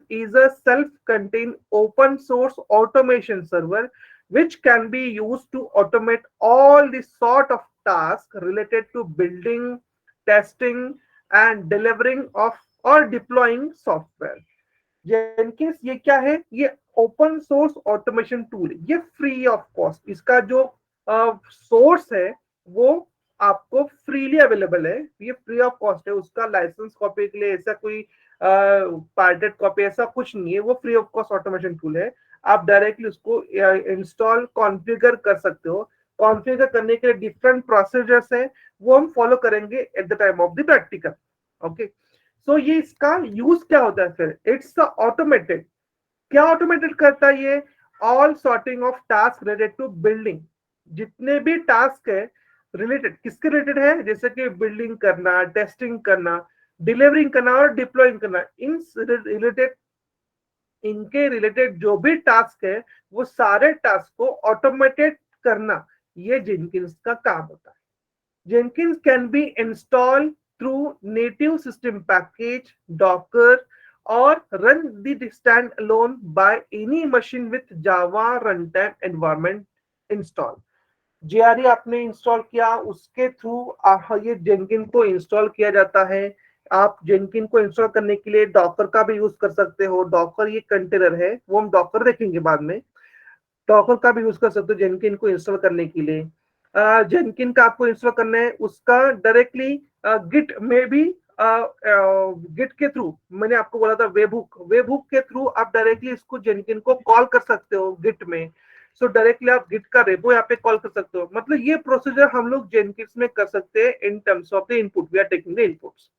is a self-contained open source automation server which can be used to automate all the sort of tasks related to building, testing, and delivering of or deploying software. Jenkins ये क्या है? ये open source automation tool, ये free of cost, इसका जो source है वो आपको फ्रीली अवेलेबल है, ये फ्री ऑफ कॉस्ट है, उसका लाइसेंस कॉपी के लिए ऐसा कोई पार्टेड कॉपी ऐसा कुछ नहीं है, वो free of cost automation tool है। आप डायरेक्टली उसको इंस्टॉल कॉन्फ़िगर कर सकते हो। कॉन्फ़िगर करने के लिए डिफरेंट प्रोसीजर्स हैं, वो हम फॉलो करेंगे at the time of the practical. Okay, so ये इसका यूज क्या होता है फिर? It's automated. क्या ऑटोमेटेड करता है ये? All sorting of task related to building. जितने भी टास्क है रिलेटेड, किसके रिलेटेड है? जैसे कि बिल्डिंग करना, टेस्टिंग करना, डिलीवरिंग करना और डिप्लॉइंग करना, इन रिलेटेड, इनके रिलेटेड जो भी टास्क है वो सारे टास्क को ऑटोमेटेड करना, ये जेनकिंस का काम होता है। Jenkins can be installed through native system package, Docker, or run the standalone by any machine with Java runtime environment install. JRE आपने इंस्टॉल किया, उसके थ्रू ये जेनकिन को इंस्टॉल किया जाता है। आप जेनकिन को इंस्टॉल करने के लिए डॉकर का भी यूज कर सकते हो। डॉकर ये कंटेनर है, वो हम डॉकर देखेंगे बाद में। डॉकर का भी यूज कर सकते हो जेनकिन को इंस्टॉल करने के लिए। जेनकिन का आपको इंस्टॉल करना है, उसका डायरेक्टली गिट में भी, गिट के थ्रू, मैंने आपको बोला था वेबहुक के थ्रू आप डायरेक्टली इसको जेनकिन को कॉल कर सकते हो गिट में। सो डायरेक्टली आप गिट का रेपो यहाँ पे कॉल कर सकते हो। मतलब ये प्रोसीजर हम लोग जेनकिन्स में कर सकते हैं in terms of the input, we are taking the inputs.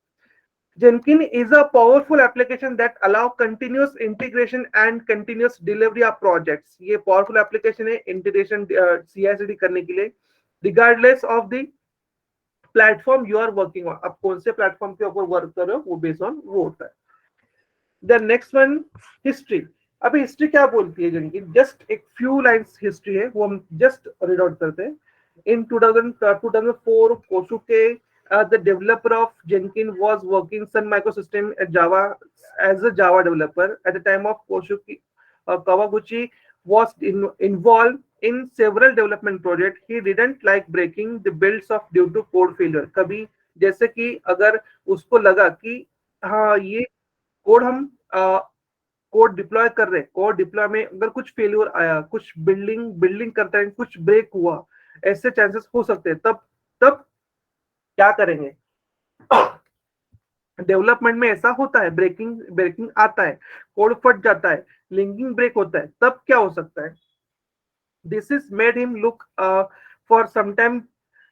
Jenkins is a powerful application that allow continuous integration and continuous delivery of projects. ये powerful application है integration CI/CD करने के लिए, regardless of the platform you are working on. आप कौन से platform के ऊपर work कर रहे हो वो based on वो होता है। The next one, history. अभी हिस्ट्री क्या बोलती है जेनकिन? जस्ट एक फ्यू लाइंस हिस्ट्री है, वो हम जस्ट रीड आउट करते हैं। In 2004, Kosuke, the developer of Jenkins, was working Sun Microsystem at Java as a Java developer. At the time of Kosuke, Kawaguchi was involved in several development projects. He didn't like breaking the builds of due to code failure. कभी जैसे कि अगर उसको लगा कि हाँ ये code हम कोड डिप्लॉय कर रहे, कोड डिप्लॉय में अगर कुछ फेल्यूर आया, कुछ बिल्डिंग बिल्डिंग करते हैं कुछ ब्रेक हुआ, ऐसे चांसेस हो सकते हैं, तब तब क्या करेंगे? डेवलपमेंट में ऐसा होता है, ब्रेकिंग ब्रेकिंग आता है, कोड फट जाता है, लिंकिंग ब्रेक होता है, तब क्या हो सकता है? This is made him look for sometime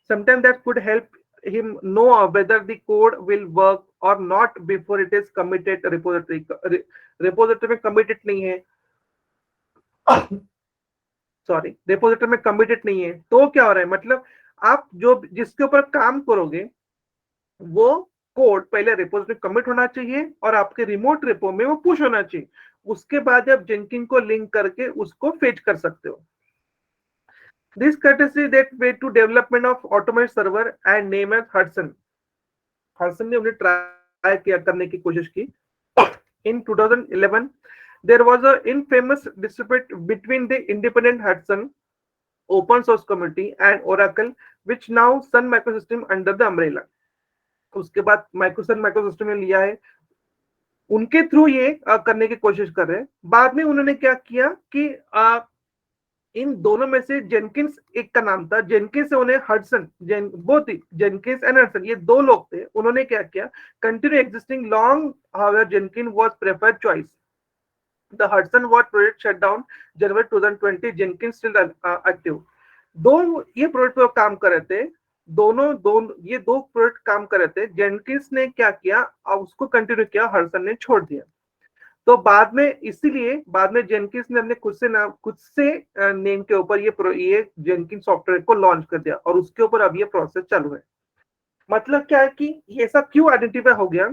that could help him know whether the code will work or not before it is committed repository। repository में committed नहीं है, सॉरी, repository में committed नहीं है, तो क्या हो रहा है? मतलब आप जो जिसके ऊपर काम करोगे वो कोड पहले रेपोजिटरी में कमिट होना चाहिए और आपके रिमोट रेपो में वो पुश होना चाहिए। उसके बाद आप जेनकिन को लिंक करके उसको फेच कर सकते हो। This courtesy that way to development of automated server and name as Hudson. Hudson ने उन्हें ट्राई किया करने की कोशिश की। In 2011, there was an infamous dispute between the independent Hudson open source community and Oracle, which now Sun Microsystem under the umbrella. उसके बाद Sun Microsystem ने लिया है, उनके थ्रू ये करने की कोशिश कर रहे हैं। बाद में उन्होंने क्या किया कि इन दोनों में से जेनकिंस एक का नाम था, जेनकिंस से उन्हें Hudson, both Jenkins and Hudson ये दो लोग थे, उन्होंने क्या किया? Continue existing long, however जेनकिन was preferred choice. The Hudson was project shut down January 2020, Jenkins still active. दो ये प्रोजेक्ट पर काम कर रहे थे, ये दो प्रोजेक्ट काम कर रहे थे। जेनकिंस ने क्या किया? उसको कंटिन्यू किया, हडसन ने छोड़ दिया। तो बाद में, इसीलिए बाद में जेनकिंस ने अपने खुद से नेम के ऊपर ये जेनकिंस सॉफ्टवेयर को लॉन्च कर दिया और उसके ऊपर अब ये प्रोसेस चालू है। मतलब क्या है कि ये सब क्यों आइडेंटिफाई हो गया?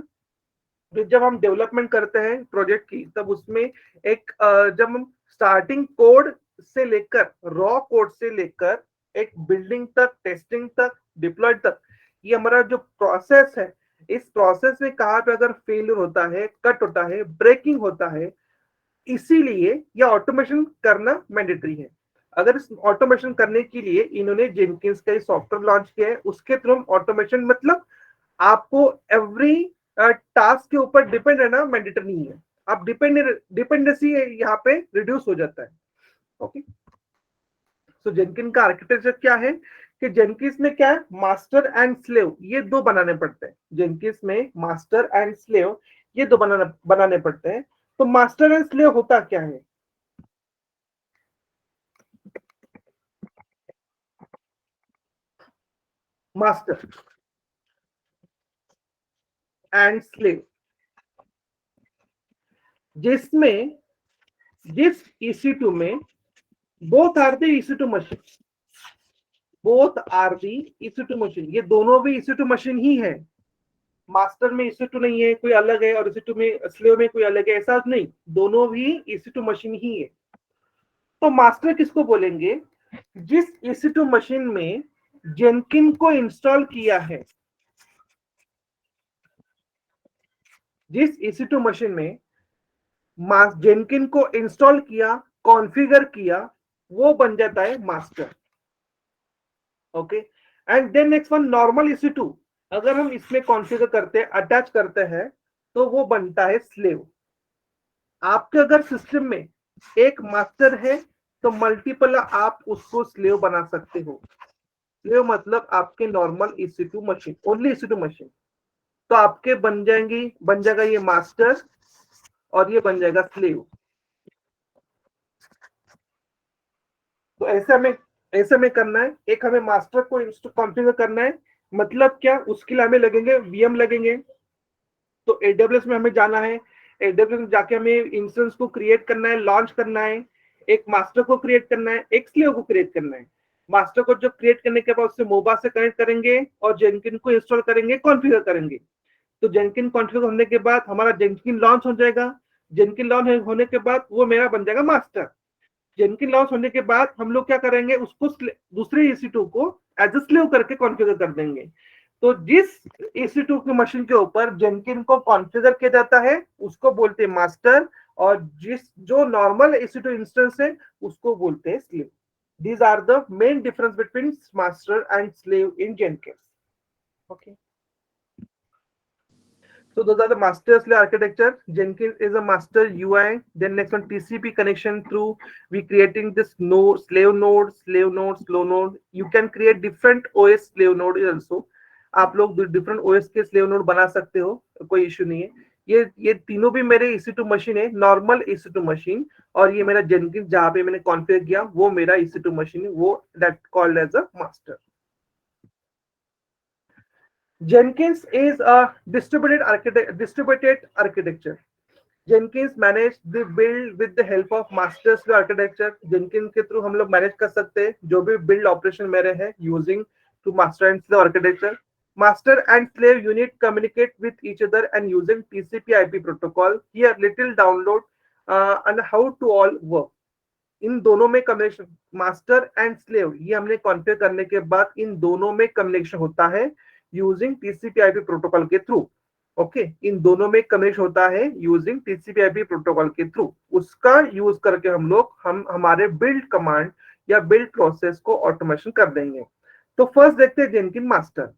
जब हम डेवलपमेंट करते हैं प्रोजेक्ट की, तब उसमें एक जब हम स्टार्टिंग कोड से लेकर, रॉ कोड से लेकर एक बिल्डिंग तक, टेस्टिंग तक, डिप्लॉय तक, ये हमारा जो प्रोसेस है, इस प्रोसेस में कहाँ पे अगर फेलियर होता है, कट होता है, ब्रेकिंग होता है, इसीलिए ये ऑटोमेशन करना मैंडेटरी है। अगर इस ऑटोमेशन करने के लिए इन्होंने जेनकिंस का सॉफ्टवेयर लॉन्च किया है, उसके थ्रू ऑटोमेशन मतलब आपको एवरी टास्क के ऊपर डिपेंड रहना मैंडेटरी नहीं है। आप डिपेंडेंसी यहाँ पे रिड्यूस हो जाता है। ओके, तो जेनकिन का आर्किटेक्चर क्या है कि जेनकिंस में क्या है, मास्टर एंड स्लेव ये दो बनाने पड़ते हैं। जेनकिंस में मास्टर एंड स्लेव ये दो बनाने पड़ते हैं। तो मास्टर एंड स्लेव होता क्या है? मास्टर एंड स्लेव, जिसमें जिस EC2 में both are the EC2 machine, both are the EC2 machine, ये दोनों भी EC2 मशीन ही है। मास्टर में EC2 नहीं है, कोई अलग है, और EC2 में स्लेव में कोई अलग है, ऐसा नहीं, दोनों भी EC2 मशीन ही है। तो मास्टर किसको बोलेंगे? जिस EC2 मशीन में जेनकिन को इंस्टॉल किया है, जिस EC2 मशीन में जेनकिन को इंस्टॉल किया, कॉन्फ़िगर किया, वो बन जाता है master. Okay, and then next one normal EC2, अगर हम इसमें कॉन्फ़िगर करते हैं, अटैच करते हैं, तो वो बनता है स्लेव। आपके अगर सिस्टम में एक मास्टर है तो मल्टीपल आप उसको स्लेव बना सकते हो। स्लेव मतलब आपके normal EC2 machine, only EC2 machine, तो आपके बन जाएगा ये मास्टर और ये बन जाएगा स्लेव। तो ऐसे में करना है, एक हमें मास्टर को कॉन्फ़िगर करना है, मतलब क्या, उसके लिए हमें लगेंगे VM लगेंगे। तो AWS में हमें जाना है, AWS में जाके हमें इंस्टेंस को क्रिएट करना है, लॉन्च करना है, एक मास्टर को क्रिएट करना है, एक स्लेव को क्रिएट करना है। मास्टर को जब क्रिएट करने के बाद उससे मोबा से कनेक्ट करेंगे और जेनकिन को इंस्टॉल करेंगे, कॉन्फ़िगर करेंगे। तो जेनकिन कॉन्फ़िगर होने के बाद हमारा जेनकिन लॉन्च हो जाएगा। जेनकिन लॉन्च होने के बाद वो मेरा बन जाएगा मास्टर। जेनकिन लॉन्च होने के बाद हम लोग क्या करेंगे, उसको दूसरे EC2 को एज ए स्लेव करके कॉन्फ़िगर कर देंगे। तो जिस EC2 की मशीन के ऊपर जेनकिन को कॉन्फ़िगर किया जाता है उसको बोलते हैं मास्टर, और जो नॉर्मल EC2 इंस्टेंस है उसको बोलते हैं slave. These are the main difference between master and slave in Jenkins. Okay. So those are the master slave architecture. Jenkins is a master UI. Then next one, TCP connection through we creating this node, slave node, slave node, slow node. You can create different OS slave node also. आप लोग different OS के slave node बना सकते हो, कोई issue नहीं है। ये तीनों भी मेरे EC2 मशीन है, नॉर्मल EC2 मशीन, और ये मेरा जेनकिंस जहां पे मैंने कॉन्फ़िगर किया वो मेरा EC2 मशीन है, वो that called as a master. Jenkins is a distributed architecture. Jenkins manage the build with the help of master slave architecture. Jenkins के थ्रू हम लोग मैनेज कर सकते हैं जो भी बिल्ड ऑपरेशन मेरे हैं using to master and slave architecture. Master and slave unit communicate with each other and using TCP/IP protocol. Here little download and how to all work. इन दोनों में कम्युनिकेशन, मास्टर एंड स्लेव, ये हमने configure करने के बाद इन दोनों में communication होता है यूजिंग TCP/IP प्रोटोकॉल के थ्रू। ओके, इन दोनों में कम्युनिकेशन होता है यूजिंग TCP/IP प्रोटोकॉल के थ्रू। उसका यूज करके हम हमारे बिल्ड कमांड या बिल्ड प्रोसेस को ऑटोमेशन कर देंगे। तो फर्स्ट देखते हैं जेनकिन मास्टर।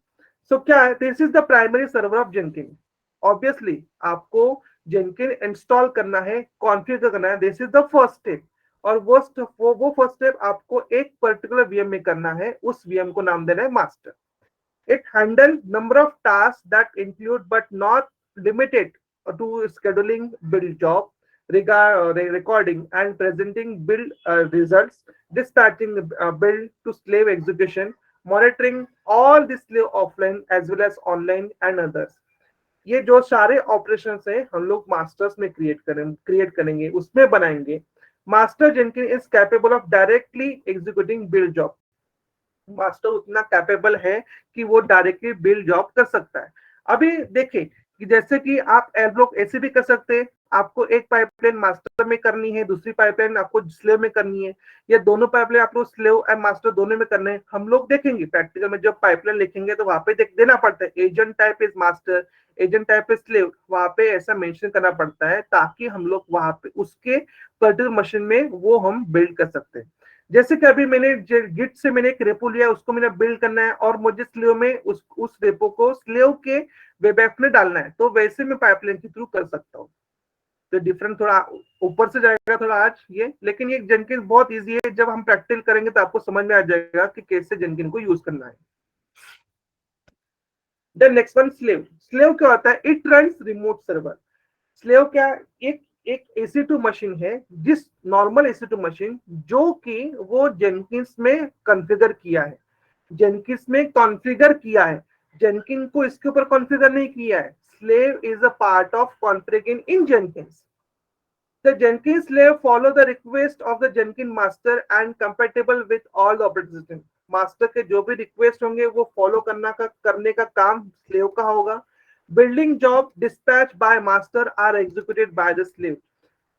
सो क्या है, this is the primary server of जेनकिन। Obviously आपको जेनकिन इंस्टॉल करना है, कॉन्फ़िगर करना है, this is the first step. और वो फर्स्ट स्टेप आपको एक पर्टिकुलर VM में करना है, उस VM को नाम देना है master. It handle number of tasks that include but not limited to scheduling build job, recording and presenting build results, dispatching build to slave execution, monitoring all the slave offline as well as online and others. ये जो सारे operation है हम लोग masters में create करेंगे, उसमें बनाएंगे। Master जेनकिन is capable of directly executing build job. Master उतना कैपेबल है कि वो डायरेक्टली बिल्ड जॉब कर सकता है। अभी देखें कि जैसे कि आप लोग ऐसे भी कर सकते हैं, आपको एक पाइपलाइन मास्टर में करनी है, दूसरी पाइपलाइन आपको स्लेव में करनी है, या दोनों पाइपलाइन आपको स्लेव एंड मास्टर दोनों में करने हैं, हम लोग देखेंगे प्रैक्टिकल में। जब पाइपलाइन लिखेंगे तो वहां पे देना पड़ता है agent type is master, agent type is slave, वहां पे ऐसा मेंशन करना पड़ता है ताकि हम लोग वहां पे उसके पर्टिकुलर मशीन में वो हम बिल्ड कर सकते हैं। जैसे कि अभी मैंने गिट से मैंने एक रेपो लिया, उसको मैंने बिल्ड करना है और मुझे स्लेव में उस रेपो को स्लेव के वेब ऐप में डालना है, तो वैसे मैं पाइपलाइन के थ्रू कर सकता हूँ। तो डिफरेंट थोड़ा ऊपर से जाएगा थोड़ा आज ये, लेकिन ये जेनकिन बहुत इजी है, जब हम प्रैक्टिस करेंगे तो आपको समझ में आ जाएगा कि कैसे जेनकिन को यूज करना है। Then next one slave. Slave क्या होता है? It runs remote server. Slave क्या? एक एक EC2 मशीन है, जिस नॉर्मल EC2 मशीन जो कि वो जेनकिंस में कॉन्फ़िगर किया है, जेनकिंस में कॉन्फ़िगर किया है, जेनकिन को इसके ऊपर कॉन्फ़िगर नहीं किया है। Slave is a part of configuring in Jenkins. The Jenkins slave follow the request of the Jenkins master and compatible with all the operating system. Master के जो भी रिक्वेस्ट होंगे वो फॉलो करने का काम स्लेव का होगा। Building job dispatch by master are executed by the slave.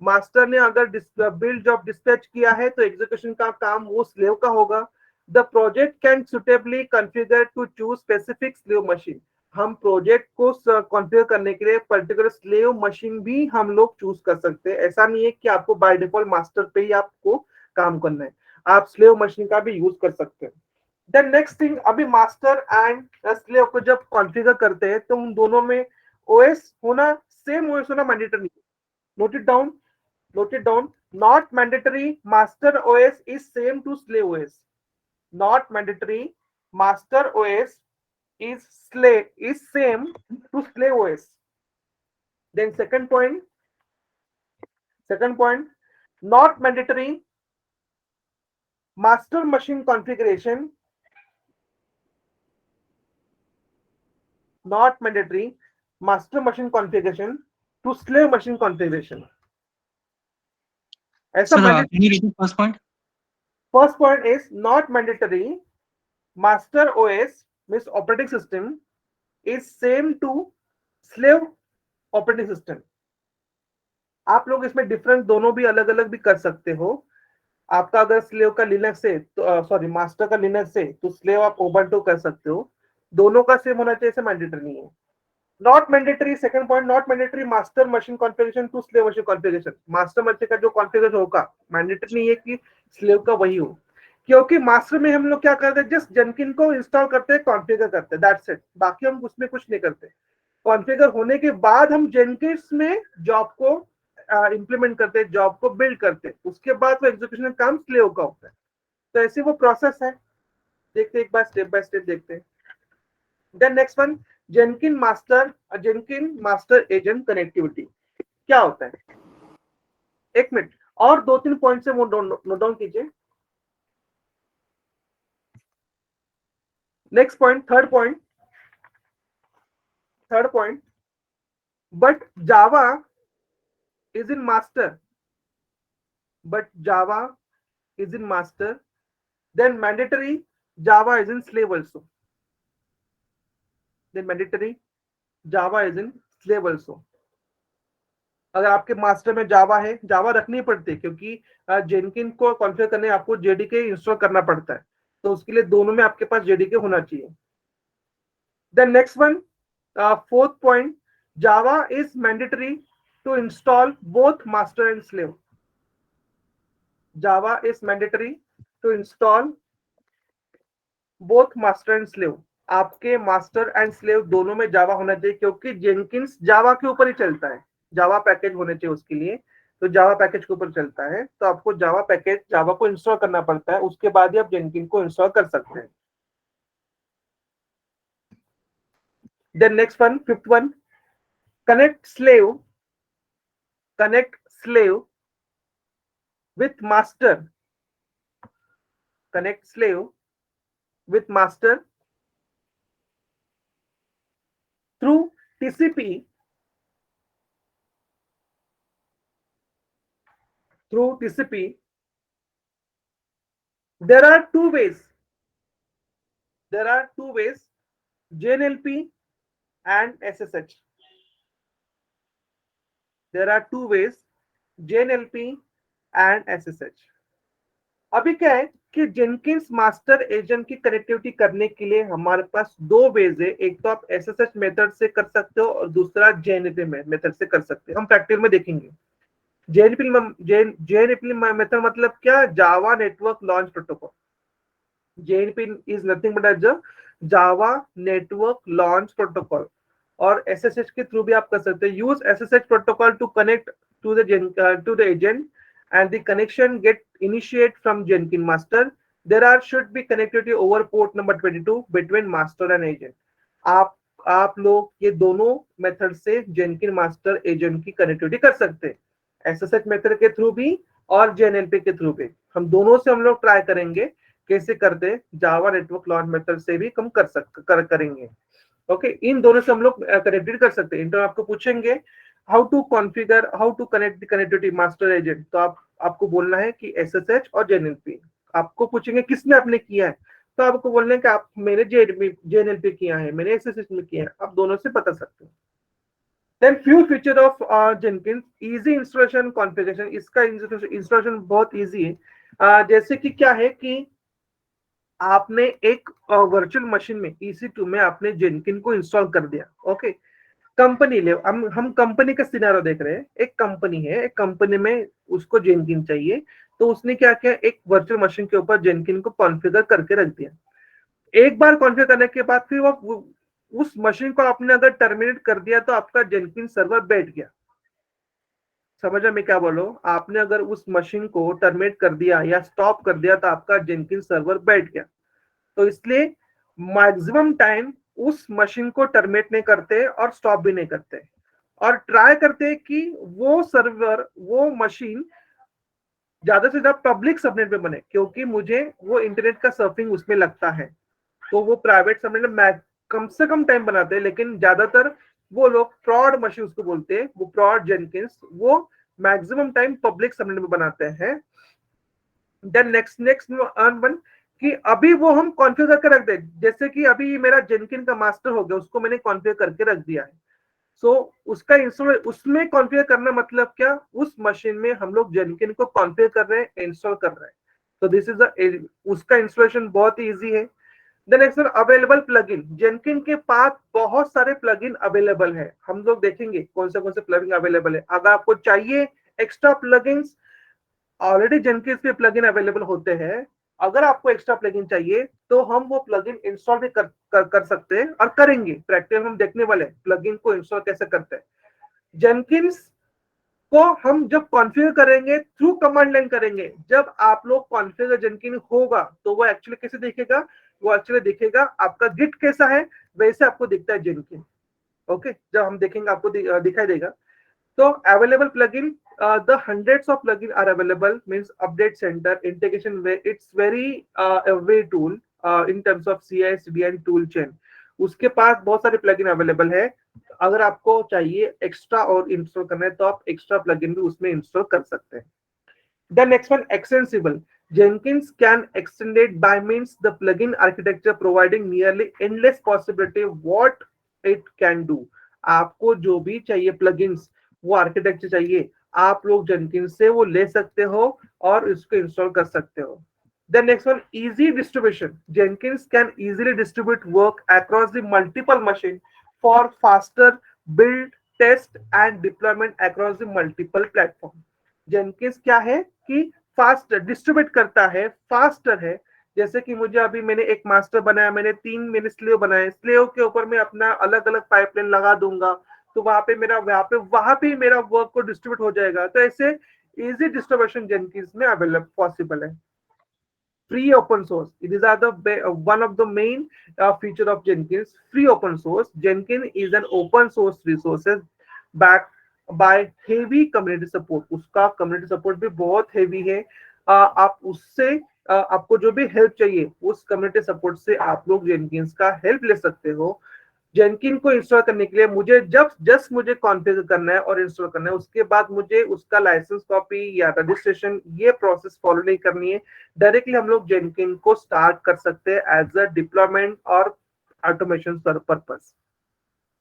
Master ने अगर बिल्ड जॉब डिस्पैच किया है तो एग्जीक्यूशन का काम वो स्लेव का होगा। The project can suitably configure to choose specific slave machine. हम प्रोजेक्ट को कॉन्फ़िगर करने के लिए पर्टिकुलर स्लेव मशीन भी हम लोग चूज कर सकते हैं। ऐसा नहीं है कि आपको बाय डिफॉल्ट मास्टर पे ही आपको काम करना है, आप स्लेव मशीन का भी यूज कर सकते हैं। देन नेक्स्ट थिंग, अभी मास्टर एंड स्लेव को जब कॉन्फ़िगर करते हैं तो उन दोनों में ओएस होना, सेम ओएस होना mandatory. Note it down, note it down. Not mandatory master OS is same to slave OS. Not mandatory master OS is same to slave OS. Then second point, not mandatory master machine configuration, not mandatory master machine configuration to slave machine configuration. ऐसा Sir, mandatory. can you repeat first point? First point is not mandatory master OS means operating system is same to slave operating system. आप लोग इसमें difference दोनों भी अलग अलग भी कर सकते हो। आपका अगर स्लेव का लिनक्स है तो सॉरी मास्टर का लिनक्स है तो स्लेव आप ओबंटू कर सकते हो। दोनों का सेम होना चाहिए, मैंडेटरी नहीं है। Not mandatory, second point, not mandatory master machine configuration to slave machine configuration. Master machine का जो कॉन्फ़िगरेशन होगा मैंडेटरी नहीं है कि स्लेव का वही हो, क्योंकि मास्टर में हम लोग क्या करते हैं, जस्ट जेनकिन को इंस्टॉल करते हैं, कॉन्फ़िगर करते हैं, दैट्स इट। बाकी हम उसमें कुछ नहीं करते। कॉन्फ़िगर होने के बाद हम जेनकिंस में जॉब को इंप्लीमेंट करते हैं, जॉब को बिल्ड करते हैं, उसके बाद वो एग्जीक्यूशन काम स्लेव का होता है। तो ऐसे वो प्रोसेस है। देखते हैं एक बार स्टेप बाय स्टेप देखते हैं। Then next one, Jenkin master agent connectivity क्या होता है? एक मिनट, और दो तीन पॉइंट से वो नोट डाउन कीजिए। Next point, third point, but Java is in master, then mandatory Java is in slave also. Then mandatory Java is in slave also. अगर आपके मास्टर में जावा है, जावा रखनी पड़ती है क्योंकि जेनकिन को कॉन्फ़िगर करने आपको जेडीके इंस्टॉल करना पड़ता है, तो उसके लिए दोनों में आपके पास जेडीके होना चाहिए। Then next one, fourth point, Java is mandatory to install both master and slave. Java is mandatory to install both master and slave. आपके मास्टर एंड स्लेव दोनों में जावा होना चाहिए, क्योंकि जेनकिंस जावा के ऊपर ही चलता है, जावा पैकेज होने चाहिए उसके लिए। तो जावा पैकेज के ऊपर चलता है, तो आपको जावा पैकेज, जावा को इंस्टॉल करना पड़ता है, उसके बाद ही आप जेनकिन को इंस्टॉल कर सकते हैं। Then next one, fifth one, connect slave with master, connect slave with master through TCP, there are two ways, JNLP and SSH. There are two ways, JNLP and SSH. अभी क्या है कि जेनकिंस मास्टर एजेंट की connectivity करने के लिए हमारे पास दो वेज है, एक तो आप एसएसएच मेथड से कर सकते हो और दूसरा जेएनएलपी मेथड से कर सकते हो। हम प्रैक्टिकल में देखेंगे। जेएनएलपी मेथड मतलब क्या, Java network launch protocol. JNP is nothing but as a Java Network Launch Protocol, और SSH के थ्रू भी आप कर सकते हैं। Use SSH protocol to connect to the agent and the connection get initiate from Jenkins master. There are should be connectivity over port number 22 between master and agent. आप आप लोग ये दोनों मेथड से जेनकिन मास्टर एजेंट की connectivity कर सकते हैं, SSH मेथड के थ्रू भी और JNLP के थ्रू भी। हम दोनों से हम लोग ट्राई करेंगे कैसे करते, जावा नेटवर्क लॉन्च मेथड से भी हम करेंगे। ओके, इन दोनों से हम लोग कनेक्टेड कर सकते हैं। इंटरव्यू आपको पूछेंगे how to configure, how to connect the connectivity master agent, तो आपको बोलना है कि एसएसएच और जेएनएलपी। आपको पूछेंगे किसने आपने किया है, तो आपको बोलना है कि आप मैंने जेएनएलपी किया है, मैंने एसएसएच में किया है। आप दोनों से बता सकते हैं। Then few feature of Jenkins, easy installation configuration. इसका इंस्टॉलेशन बहुत इजी है। जैसे कि क्या है कि आपने एक वर्चुअल मशीन में EC2 में आपने जेनकिन को इंस्टॉल कर दिया। ओके, कंपनी ले, हम कंपनी का सिनेरियो देख रहे हैं। एक कंपनी है, एक कंपनी में उसको जेनकिन चाहिए, तो उसने क्या किया, एक वर्चुअल मशीन के ऊपर जेनकिन को कॉन्फ़िगर करके रख दिया। एक बार कॉन्फ़िगर करने के बाद फिर वो उस मशीन को आपने अगर टर्मिनेट कर दिया तो आपका जेनकिन सर्वर बैठ गया। समझ में क्या बोलो, आपने अगर उस मशीन को टर्मिनेट कर दिया या स्टॉप कर दिया तो आपका जेनकिन सर्वर बैठ गया। तो इसलिए मैक्सिमम टाइम उस मशीन को टर्मिनेट नहीं करते और स्टॉप भी नहीं करते, और ट्राई करते कि वो सर्वर, वो मशीन ज्यादा से ज्यादा पब्लिक सबनेट में बने, क्योंकि मुझे वो इंटरनेट का सर्फिंग उसमें लगता है। तो वो प्राइवेट सबनेट में कम से कम टाइम बनाते हैं, लेकिन ज्यादातर वो लोग प्रॉड मशीन उसको बोलते हैं, वो प्रॉड जेनकिंस, वो मैक्सिमम टाइम पब्लिक सबनेट में बनाते हैं। देन नेक्स्ट नेक्स्ट वन कि अभी वो हम कॉन्फ़िगर करके रख दे, जैसे कि अभी मेरा जेनकिन का मास्टर हो गया, उसको मैंने कॉन्फ़िगर करके रख दिया है। सो उसका इंस्टॉल, उसमें कॉन्फ़िगर करना मतलब क्या, उस मशीन में हम लोग जेनकिन को कॉन्फ़िगर कर रहे हैं, इंस्टॉल कर रहे हैं। तो दिस इज द, उसका इंस्टॉलेशन बहुत ही इजी है। The next one, available plugin. जेनकिन के पास बहुत सारे प्लगइन अवेलेबल है, हम लोग देखेंगे कौन से प्लगइन अवेलेबल है। अगर आपको चाहिए एक्स्ट्रा प्लगइन्स, ऑलरेडी जेनकिंस पे प्लगइन अवेलेबल होते हैं। अगर आपको एक्स्ट्रा प्लगइन चाहिए तो हम वो प्लगइन इंस्टॉल भी कर सकते हैं और करेंगे। प्रैक्टिकल हम देखने वाले हैं प्लगइन को इंस्टॉल कैसे करते हैं। जेनकिंस को हम जब कॉन्फ़िगर करेंगे थ्रू कमांड लाइन करेंगे। जब आप लोग कॉन्फ़िगर जेनकिन होगा तो वो एक्चुअली कैसे दिखेगा, वो एक्चुअली दिखेगा आपका गिट कैसा है वैसे आपको दिखता है जेनकिन। ओके, जब हम देखेंगे आपको दिखाई देगा। So available plugin, the hundreds of plugin are available. Means update center integration way. It's very a way tool in terms of CI/CD and tool chain. उसके पास बहुत सारे प्लगइन अवेलेबल है। अगर आपको चाहिए एक्स्ट्रा और इंस्टॉल करना है तो आप एक्स्ट्रा प्लगइन भी उसमें इंस्टॉल कर सकते हैं। The next one, extensible. Jenkins can extend it by means the plugin architecture providing nearly endless possibility what it can do. आपको जो भी चाहिए plugins, वो architecture चाहिए, आप लोग Jenkins से वो ले सकते हो और इसको इंस्टॉल कर सकते हो। The next one, easy distribution. Jenkins can easily distribute work across the multiple machine for faster build, test and deployment across the multiple platform. Jenkins क्या है कि फास्ट डिस्ट्रीब्यूट करता है, फास्टर है। जैसे कि मुझे अभी मैंने एक मास्टर बनाया, मैंने 3 मैंने स्लेव बनाए, स्लेव के ऊपर मैं अपना अलग अलग पाइपलाइन लगा दूंगा, तो वहां पे मेरा वर्क को डिस्ट्रीब्यूट हो जाएगा। तो ऐसे इजी डिस्ट्रीब्यूशन जेनकिंस में अवेलेबल पॉसिबल है। Free open source, these are the one of the main feature of Jenkins. Free open source, Jenkins is an open source resources backed by heavy community support. उसका community support भी बहुत heavy है। आप उससे आपको जो भी हेल्प चाहिए उस कम्युनिटी सपोर्ट से आप लोग जेनकिंस का हेल्प ले सकते हो। जेनकिन को इंस्टॉल करने के लिए मुझे जब जस्ट मुझे कॉन्फ़िगर करना है और इंस्टॉल करना है, उसके बाद मुझे उसका लाइसेंस कॉपी या रजिस्ट्रेशन ये प्रोसेस फॉलो नहीं करनी है। डायरेक्टली हम लोग जेनकिन को स्टार्ट कर सकते हैं एज अ डिप्लॉयमेंट और ऑटोमेशन पर्पस।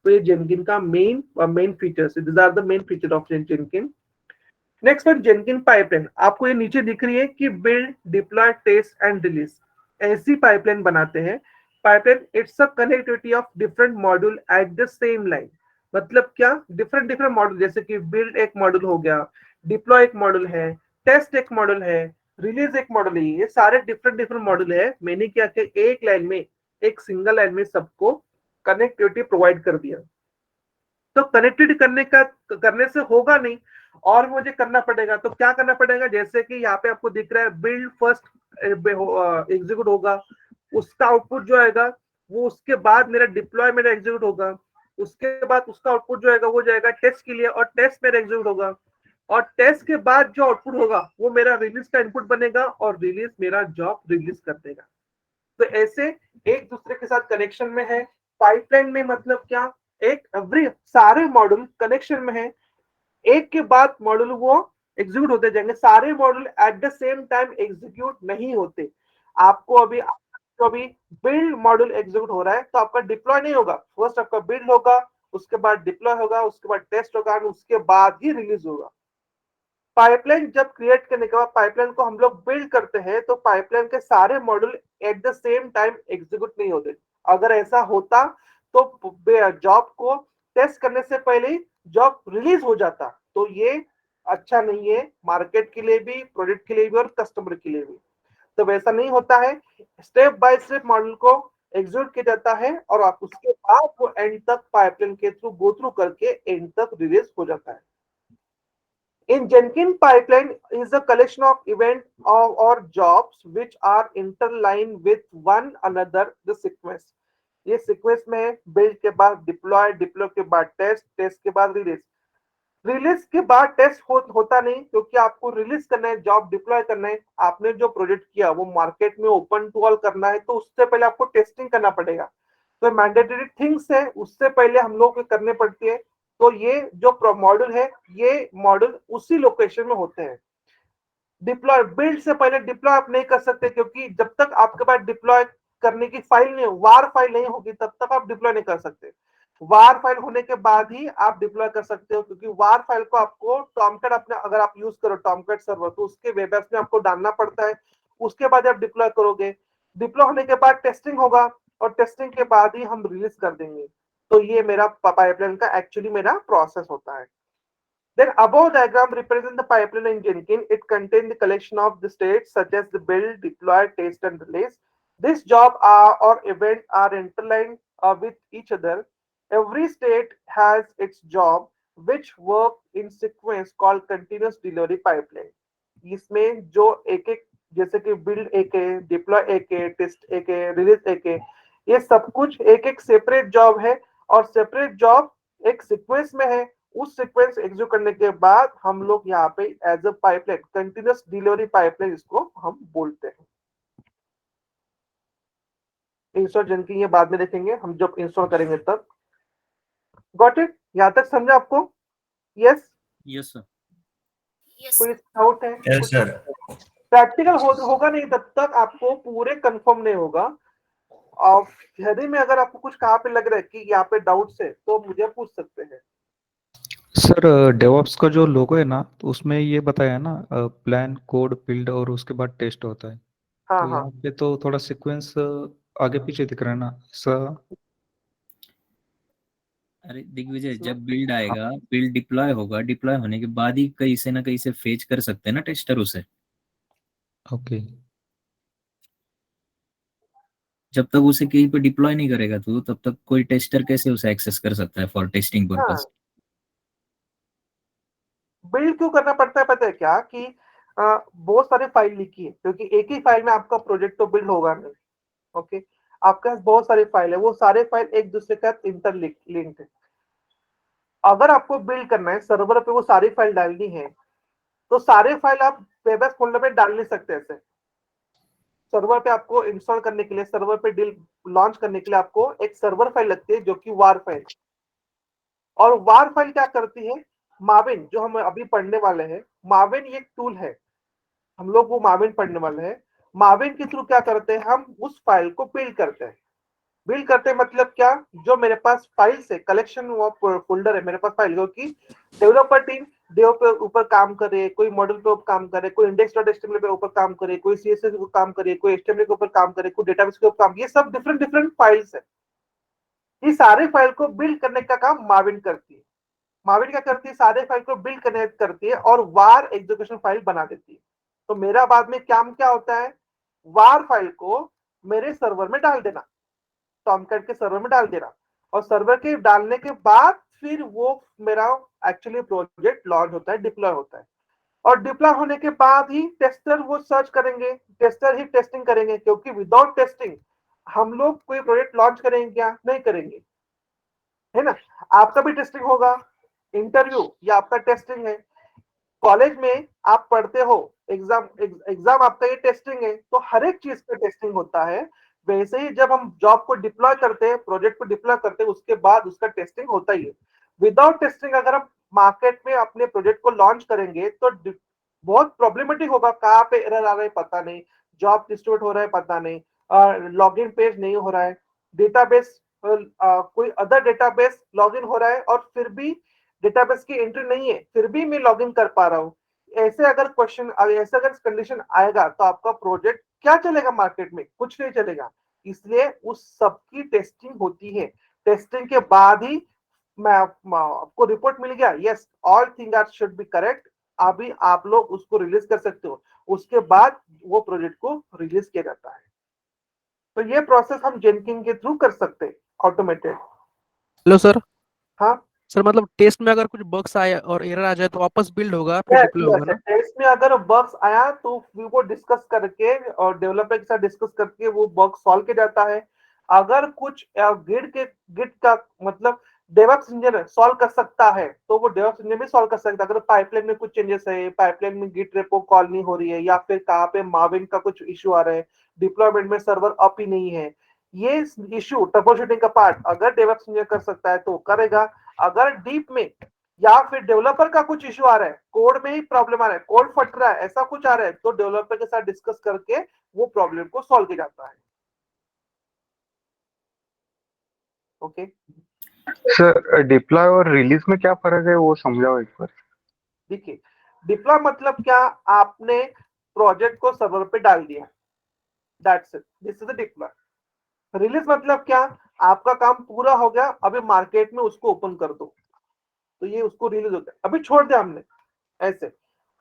तो ये जेनकिन का main features, this are the main feature of Jenkin. Next one, Jenkin pipeline. आपको ये नीचे दिख रही है कि build, deploy, test and release, ऐसी पाइपलाइन बनाते हैं। Pipeline it's a connectivity of different module at the same line. मतलब क्या, डिफरेंट डिफरेंट मॉड्यूल, जैसे कि बिल्ड एक मॉड्यूल हो गया, डिप्लॉय एक मॉड्यूल है, टेस्ट एक मॉड्यूल है, रिलीज एक मॉड्यूल है, ये सारे डिफरेंट डिफरेंट मॉड्यूल है। मैंने क्या किया, एक लाइन में, एक सिंगल लाइन में सबको कनेक्टिविटी प्रोवाइड कर दिया। तो कनेक्टेड करने से होगा नहीं, और मुझे करना पड़ेगा। तो क्या करना पड़ेगा, जैसे कि यहाँ पे आपको दिख रहा है बिल्ड फर्स्ट एग्जीक्यूट होगा, उसका आउटपुट जो आएगा वो उसके बाद मेरा डिप्लॉय मेरा एग्जीक्यूट होगा, उसके बाद उसका आउटपुट जो आएगा वो जाएगा टेस्ट के लिए, और टेस्ट मेरा एग्जीक्यूट होगा, और टेस्ट के बाद जो आउटपुट होगा वो मेरा रिलीज का इनपुट बनेगा, और रिलीज मेरा जॉब रिलीज कर देगा। तो ऐसे एक दूसरे के साथ कनेक्शन में है। पाइपलाइन में मतलब क्या, एक एवरी सारे मॉड्यूल कनेक्शन में है, एक के बाद मॉड्यूल वो एग्जीक्यूट होते जाएंगे। सारे module at the same time execute नहीं होते। आपको अभी बिल्ड मॉड्यूल एग्जीक्यूट हो रहा है तो आपका डिप्लॉय नहीं होगा, फर्स्ट आपका बिल्ड होगा, उसके बाद डिप्लॉय होगा, उसके बाद टेस्ट होगा, और उसके बाद ही रिलीज होगा। पाइपलाइन जब क्रिएट करने के बाद पाइपलाइन को हम लोग बिल्ड करते हैं, तो पाइपलाइन के सारे module at the same time execute नहीं होते। अगर ऐसा होता तो जॉब को टेस्ट करने से पहले ही जॉब रिलीज हो जाता। तो ये अच्छा नहीं है, मार्केट के लिए भी, प्रोडक्ट के लिए भी, और कस्टमर के लिए भी। तो वैसा नहीं होता है, स्टेप बाय स्टेप मॉडल को एग्जीक्यूट किया जाता है, और आप उसके बाद वो एंड तक पाइपलाइन के थ्रू गो थ्रू करके एंड तक रिलीज हो जाता है। In Jenkins pipeline is a collection of events or jobs which are interlined with one another, the sequence. ये सीक्वेंस में बिल्ड के बाद डिप्लॉय, डिप्लॉय के बाद टेस्ट, टेस्ट के बाद रिलीज, रिलीज के बाद टेस्ट होता नहीं, क्योंकि आपको रिलीज करना है, जॉब डिप्लॉय करना है। आपने जो प्रोजेक्ट किया वो मार्केट में ओपन टू ऑल करना है, तो उससे पहले आपको टेस्टिंग करना पड़ेगा। तो मैंडेटरी थिंग्स है, उससे पहले हम लोग करने पड़ती है। तो ये जो मॉड्यूल है, ये मॉड्यूल उसी लोकेशन में होते हैं। डिप्लॉय, बिल्ड से पहले डिप्लॉय आप नहीं कर सकते, क्योंकि जब तक आपके पास डिप्लॉय करने की फाइल नहीं, वार फाइल नहीं होगी, तब तक आप डिप्लॉय नहीं कर सकते। वार फाइल होने के बाद ही आप डिप्लॉय कर सकते हो, क्योंकि वार फाइल को आपको टॉमकैट, अपने अगर आप यूज करो टॉमकैट सर्वर, तो उसके वेब एप्स में आपको डालना पड़ता है, उसके बाद आप डिप्लॉय करोगे। डिप्लॉय होने के बाद टेस्टिंग होगा, और टेस्टिंग के बाद ही हम रिलीज कर देंगे। तो ये मेरा पाइपलाइन का एक्चुअली मेरा प्रोसेस होता है। Then above diagram represent the pipeline in Jenkins. It contains the collection of the states such as the build, deploy, test, and release. This job or event are interlined with each other. Every state has its job which work in sequence called continuous delivery pipeline. इसमें जो एक एक, जैसे कि build एक है, deploy एक है, टेस्ट एक है, रिलीज एक है, ये सब कुछ एक एक सेपरेट जॉब है, और सेपरेट जॉब एक सीक्वेंस में है। उस सीक्वेंस एग्जीक्यूट करने के बाद हम लोग यहाँ पे as a pipeline, continuous delivery pipeline इसको हम बोलते हैं। इंस्टॉल जेनकिन ये बाद में देखेंगे, हम जब इंस्टॉल करेंगे तब। गॉट इट, यहाँ तक समझा आपको? Yes yes sir. कोई डाउट है? Yes sir. प्रैक्टिकल होगा नहीं तब तक आपको पूरे कंफर्म नहीं होगा। और यदि में अगर आपको कुछ कहाँ पे लग रहा है कि यहाँ पे डाउट्स है, तो मुझे पूछ सकते हैं। सर डेवॉप्स का जो लोगो है ना, तो उसमें ये बताया है ना, प्लान, कोड, बिल्ड और उसके बाद टेस्ट होता है। हाँ तो हाँ, यहाँ पे तो थोड़ा सीक्वेंस आगे पीछे दिख रहा है ना अरे दिग्विजय, जब बिल्ड आएगा, बिल्ड डिप्लॉय होगा, डिप्लॉय होने के बाद ही कहीं से ना कहीं से फेच कर सकते हैं ना टेस्टर उसे। ओके। जब तक उसे कहीं पे डिप्लॉय नहीं करेगा तो तब तक कोई टेस्टर कैसे उसे एक्सेस कर सकता है फॉर टेस्टिंग हाँ। पर्पस। बिल्ड क्यों करना पड़ता है पता है क्या, कि बहुत सारे फाइल लिखी है, क्योंकि एक ही फाइल में आपका प्रोजेक्ट तो बिल्ड होगा नहीं। ओके, आपके पास बहुत सारे फाइल है, वो सारे फाइल एक दूसरे के साथ इंटरलिंक्ड है। अगर आपको बिल्ड करना है, सर्वर पे वो सारी फाइल डालनी है, तो सारे फाइल आप वेब एप्स फोल्डर में डाल नहीं सकते ऐसे। सर्वर पे आपको इंस्टॉल करने के लिए, सर्वर पे डील लॉन्च करने के लिए आपको एक सर्वर फाइल लगती है, जो कि वार फाइल। और वार फाइल क्या करती है, माविन जो हम अभी पढ़ने वाले हैं, माविन ये टूल है, हम लोग वो माविन पढ़ने वाले हैं। माविन के थ्रू क्या करते हैं, हम उस फाइल को बिल्ड करते हैं। बिल्ड करते मतलब क्या, जो मेरे पास फाइल्स है, कलेक्शन ऑफ फोल्डर है मेरे पास फाइल, क्योंकि डेवलपर टीम डेव पे ऊपर काम करे, कोई मॉडल पे ऊपर काम करे, कोई इंडेक्स डॉट एचटीएमएल पे ऊपर काम करे, कोई सीएसएस पे काम करे, कोई एचटीएमएल के ऊपर काम करे, कोई डेटाबेस के ऊपर काम, ये सब डिफरेंट डिफरेंट फाइल्स है। ये सारे फाइल को बिल्ड करने का काम माविन करती है। माविन क्या करती है, सारे फाइल को बिल्ड करने करती है और वार एग्जीक्यूशन फाइल बना देती है। तो मेरा बाद में काम क्या होता है, वार फाइल को मेरे सर्वर में डाल देना, टॉमकैट के सर्वर में डाल देना, और सर्वर के डालने के बाद फिर वो मेरा एक्चुअली प्रोजेक्ट लॉन्च होता है, डिप्लॉय होता है। और डिप्लॉय होने के बाद ही टेस्टर वो सर्च करेंगे, टेस्टर ही टेस्टिंग करेंगे, क्योंकि विदाउट टेस्टिंग हम लोग कोई प्रोजेक्ट लॉन्च करेंगे क्या, नहीं करेंगे, है ना। आपका भी टेस्टिंग होगा, इंटरव्यू या आपका टेस्टिंग है, कॉलेज में आप पढ़ते हो, एग्जाम आपका ये टेस्टिंग है, तो हर एक चीज का टेस्टिंग होता है। वैसे ही जब हम जॉब को डिप्लॉय करते हैं, प्रोजेक्ट को डिप्लॉय करते हैं, उसके बाद उसका टेस्टिंग होता ही है। विदाउट टेस्टिंग अगर हम मार्केट में अपने प्रोजेक्ट को लॉन्च करेंगे तो बहुत प्रॉब्लमेटिक होगा, कहाँ पे एरर आ रहा है पता नहीं, जॉब डिस्ट्रीब्यूट हो रहा है पता नहीं, लॉगिन पेज नहीं हो रहा है, डेटाबेस कोई अदर डेटाबेस लॉगिन हो रहा है और फिर भी डेटाबेस की एंट्री नहीं है, फिर भी मैं लॉगिन कर पा रहा हूँ। ऐसे अगर क्वेश्चन, ऐसे अगर कंडीशन आएगा तो आपका प्रोजेक्ट क्या चलेगा, मार्केट में कुछ नहीं चलेगा। इसलिए उस सबकी टेस्टिंग होती है। टेस्टिंग के बाद ही मैं आपको रिपोर्ट मिल गया, yes all thing are should be correct, अभी आप लोग उसको रिलीज कर सकते हो, उसके बाद वो प्रोजेक्ट को रिलीज किया जाता है। तो ये प्रोसेस हम जेनकिन के थ्रू कर सकते हैं, ऑटोमेटेड। Hello sir. हाँ सर मतलब टेस्ट में अगर कुछ बग्स आए और एरर आ जाए तो वापस बिल्ड होगा फिर यस डिप्लॉय होगा यस, ना? टेस्ट में अगर बग्स आया तो वो डिस्कस करके और डेवलपर के साथ डिस्कस करके वो बग सॉल्व किया जाता है। अगर कुछ गिट का मतलब डेवऑप्स इंजीनियर सॉल्व कर सकता है तो वो डेवऑप्स इंजीनियर भी सॉल्व कर सकता है। अगर पाइपलाइन में कुछ चेंजेस है, पाइपलाइन में गिट रेपो कॉल नहीं हो रही है, या फिर कहाँ पे मार्विन का कुछ इश्यू आ रहा है, डिप्लॉयमेंट में सर्वर अप ही नहीं है, ये इश्यू ट्रबल शूटिंग का पार्ट अगर डेवऑप्स इंजीनियर कर सकता है तो करेगा। अगर डीप में या फिर डेवलपर का कुछ इश्यू आ रहा है, कोड में ही प्रॉब्लम आ रहा है, कोड फट रहा है, ऐसा कुछ आ रहा है, तो डेवलपर के साथ डिस्कस करके वो प्रॉब्लम को सॉल्व किया जाता है। ओके सर, डिप्लॉय और रिलीज में क्या फर्क है वो समझाओ एक बार। देखिए, डिप्लॉय मतलब क्या, आपने प्रोजेक्ट को सर्वर पे डाल दिया, that's it, this is the deploy. Release मतलब क्या, आपका काम पूरा हो गया, अभी मार्केट में उसको ओपन कर दो, तो ये उसको रिलीज होता है, अभी छोड़ दिया हमने ऐसे,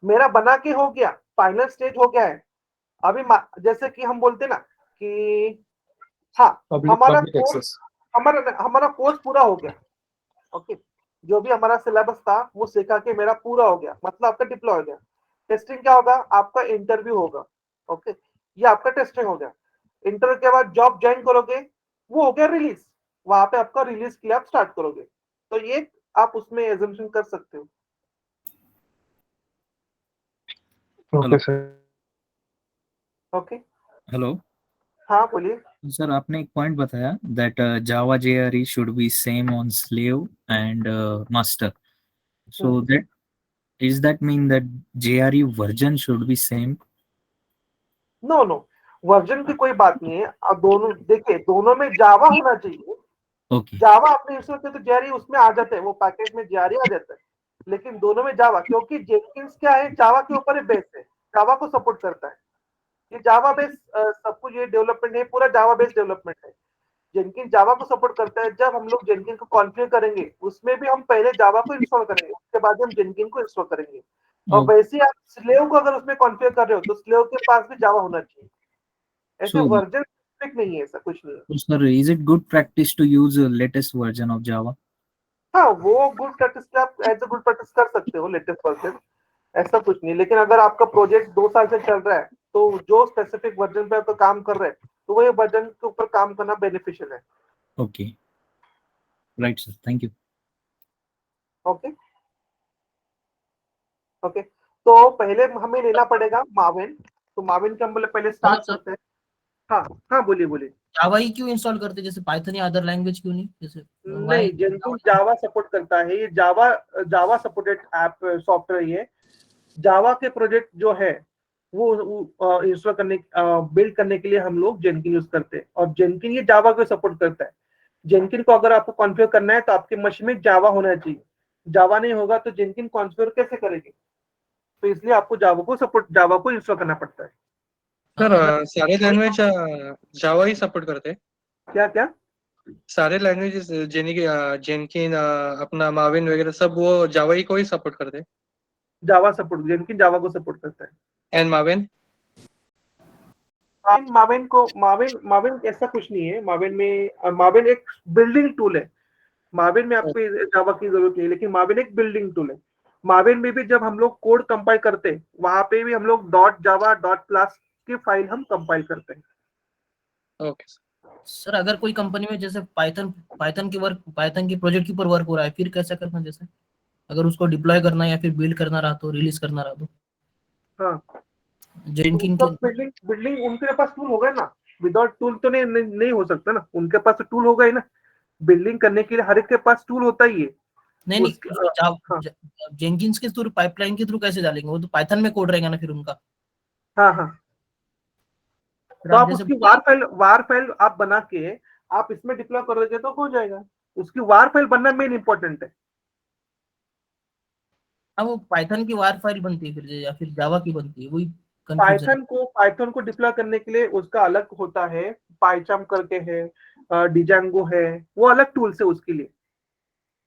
मेरा बना के हो गया, फाइनल स्टेज हो गया है। अभी जैसे कि हम बोलते ना कि हाँ, हमारा पब्लिक कोर्स एक्सेस। हमारा कोर्स पूरा हो गया, ओके, जो भी हमारा सिलेबस था वो सिखा के मेरा पूरा हो गया, मतलब आपका डिप्लॉय हो गया। टेस्टिंग क्या होगा, आपका इंटरव्यू होगा, ओके, ये आपका टेस्टिंग हो गया। इंटरव्यू के बाद जॉब ज्वाइन करोगे, वो हो गया रिलीज, वहां पे आपका रिलीज के लिए आप स्टार्ट करोगे। तो ये आप उसमें एजम्पशन कर सकते हो। Okay sir. ओके, हेलो हाँ बोलिए। सर, आपने एक पॉइंट बताया that Java JRE should be same on slave and master, so that is that mean that JRE version should be same? No no, version की कोई बात नहीं है। अब दोनों देखिए, दोनों में जावा होना चाहिए। ओके जावा अपने इंस्टॉल करते तो जेआरई उसमें आ जाते हैं, वो पैकेज में जेआरई आ जाता है। लेकिन दोनों में जावा, क्योंकि जेनकिंस क्या है, जावा के ऊपर बेस है, जावा को सपोर्ट करता है। ये जावा बेस सब कुछ, ये डेवलपमेंट है, पूरा जावा बेस्ड डेवलपमेंट है। जेनकिन जावा को सपोर्ट करता है। जब हम लोग जेनकिन को कॉन्फ़िगर करेंगे, उसमें भी हम पहले जावा को इंस्टॉल करेंगे, उसके बाद हम जेनकिन को इंस्टॉल करेंगे। और वैसे ही आप स्लेव को अगर उसमें कॉन्फ़िगर कर रहे हो तो स्लेव के पास भी जावा होना चाहिए। ऐसे सो वर्जन स्पेसिफिक नहीं है, ऐसा कुछ नहीं है। Sir, is it good practice to use latest version of Java? हाँ, वो गुड प्रैक्टिस का आप एज अ गुड प्रैक्टिस कर सकते हो, लेटेस्ट वर्जन, ऐसा कुछ नहीं। लेकिन अगर आपका प्रोजेक्ट 2 साल से चल रहा है तो जो स्पेसिफिक वर्जन पे आप काम कर रहे हैं तो वही वर्जन के ऊपर काम करना बेनिफिशियल है। Okay, right sir, thank you. Okay okay, तो पहले हमें लेना पड़ेगा माविन। तो माविन के हम पहले स्टार्ट सर, करते हैं। हाँ हाँ, बोलिए बोलिए। जावा ही क्यों इंस्टॉल करते, जैसे पाइथन या अदर लैंग्वेज क्यों नहीं, जैसे नहीं, जेनकिन जावा सपोर्ट करता है, ये जावा सपोर्टेड ऐप सॉफ्टवेयर। ये जावा के प्रोजेक्ट जो है वो इंस्टॉल करने बिल्ड करने के लिए हम लोग जेनकिन यूज करते हैं। और जेनकिन ये जावा को सपोर्ट करता है। जेनकिन को अगर आपको कॉन्फ़िगर करना है तो आपके मशीन में जावा होना चाहिए। जावा नहीं होगा तो जेनकिन कॉन्फ़िगर कैसे करेगी? तो इसलिए आपको जावा को इंस्टॉल करना पड़ता है। सर अगर सारे लैंग्वेज जावा ही सपोर्ट करते हैं। क्या क्या? सारे लैंग्वेजेस जेनकिन अपना माविन वगैरह सब वो जावा ही को ही सपोर्ट करते हैं। जेनकिन जावा को सपोर्ट करता है। एंड माविन माविन ऐसा कुछ नहीं है। माविन एक बिल्डिंग टूल है। माविन में आपको जावा की जरूरत नहीं है, लेकिन माविन एक बिल्डिंग टूल है। माविन में भी जब हम लोग कोड कंपाइल करते हैं, वहां पे भी हम लोग .java.class की फाइल हम कंपाइल करते हैं। ओके सर अगर कोई कंपनी में जैसे पाइथन की प्रोजेक्ट के ऊपर वर्क हो रहा है, फिर कैसा करना? जैसे अगर उसको डिप्लॉय करना है या फिर बिल्ड करना रहा तो, रिलीज करना रहा तो हाँ, जेनकिन तो के बिल्डिंग उनके पास टूल होगा ना। विदाउट टूल तो नहीं हो सकता ना। उनके पास तो टूल होगा ही ना। बिल्डिंग करने के लिए हर एक के पास टूल होता ही है। नहीं हाँ जेनकिन्स के थ्रू, पाइपलाइन के थ्रू कैसे डालेंगे? वो तो पाइथन में कोड रहेगा ना फिर उनका। हाँ, फिर तो आप आप जैसे उसकी वार फाइल आप बना के आप इसमें डिप्लॉय कर दोगे तो हो जाएगा। उसकी वार फाइल बनना मेन इंपॉर्टेंट है। हाँ, वो पाइथन की वार फाइल बनती है फिर या फिर जावा की बनती है, वही कंफ्यूजन है। पाइथन को डिप्लॉय करने के लिए उसका अलग होता है। पाइचाम करके है, डिजांगो है, वो अलग टूल्स है उसके लिए।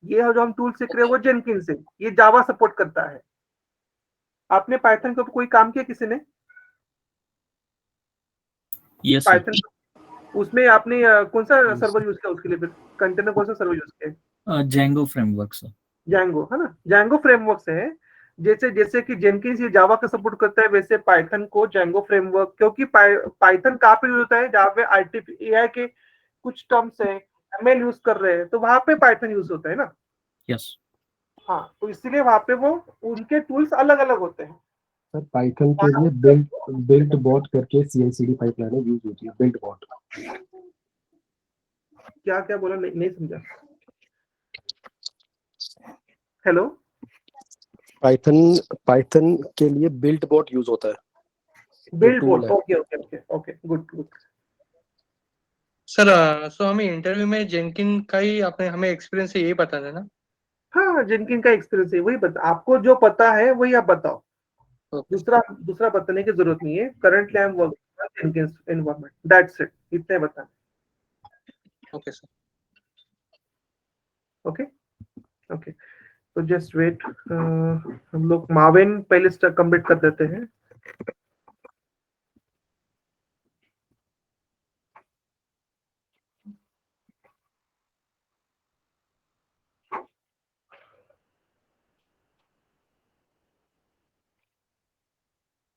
ये जो हम टूल सीख रहे हैं वो जेनकिन से, ये जावा सपोर्ट करता है। आपने पाइथन के ऊपर कोई काम किया किसी ने? Yes sir. पाइथन उसमें आपने कौन सा सर्वर यूज किया उसके लिए? फिर कंटेनर कौन सा सर्वर यूज किया? Django framework sir. जैंगो है ना। जैंगो फ्रेमवर्क से है। जैसे जैसे कि जेनकिंस ये जावा का सपोर्ट करता है, वैसे पाइथन को जैंगो फ्रेमवर्क, क्योंकि पाइथन कहाँ पे यूज होता है? जहाँ पे एआई के कुछ टर्म्स है, एमएल यूज कर रहे हैं, तो वहां पे पाइथन यूज होता है ना। यस। हाँ, तो इसलिए वहां पे वो उनके टूल्स अलग अलग होते हैं। सर पाइथन के लिए बिल्ट बॉट करके CI/CD पाइपलाइन यूज होती है। Built bot. क्या क्या बोला? नहीं समझा। हेलो। पाइथन के लिए बिल्ट बॉट यूज होता है। Build tool board. है। Okay okay okay okay, good. Sir so हमें इंटरव्यू में जेनकिन का ही आपने हमें एक्सपीरियंस से यही बताना है ना? हाँ, जिनकिन का एक्सपीरियंस है वही बता। आपको जो पता है वही आप बताओ। ओके दूसरा बताने की जरूरत नहीं है। Currently I am working in Jenkins environment, that's it. इतने बता। Okay sir. ओके ओके, तो जस्ट वेट। हम लोग माविन पहले स्टेप कंप्लीट कर देते हैं।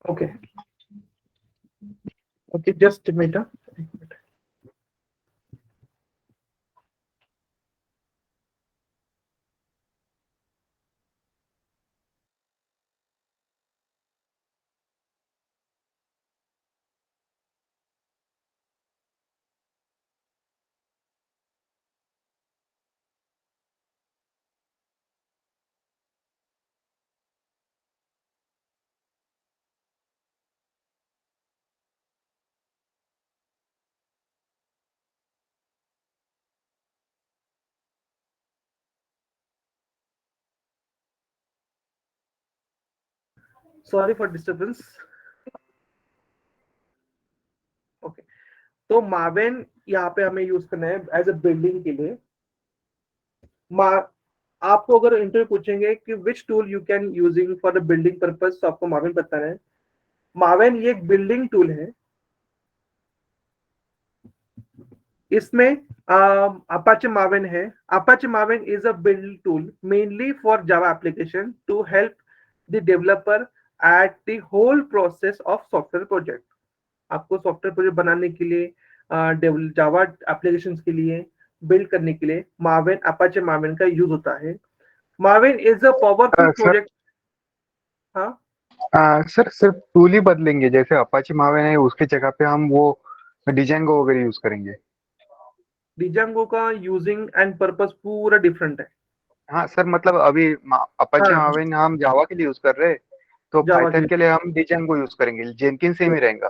Okay okay, just minute. Sorry for disturbance. Okay, तो माविन यहाँ पे हमें यूज करना है एज अ बिल्डिंग के लिए। आपको अगर इंटरव्यू पूछेंगे कि which tool you can using for the building purpose, तो आपको माविन बताना है। माविन ये एक बिल्डिंग टूल है। इसमें अपाचे माविन है। Apache Maven is a build tool mainly for Java application to help the developer at the whole process of software project. आपको सॉफ्टवेयर प्रोजेक्ट बनाने के लिए, जावा एप्लीकेशंस के लिए बिल्ड करने के लिए माविन, अपाचे माविन का यूज होता है। Maven is a powerful sir project. हाँ, सर सिर्फ टूल ही बदलेंगे, जैसे अपाची माविन है उसके जगह पे हम वो डिजेंगो वगैरह यूज करेंगे? डिजांगो का यूजिंग एंड पर्पस पूरा डिफरेंट है। हाँ सर, मतलब अभी अपाची हाँ माविन हम जावा के लिए यूज कर रहे हैं, तो Java पाइथन के के लिए हम डिजेंगो यूज करेंगे, जेनकिन सेम ही रहेगा।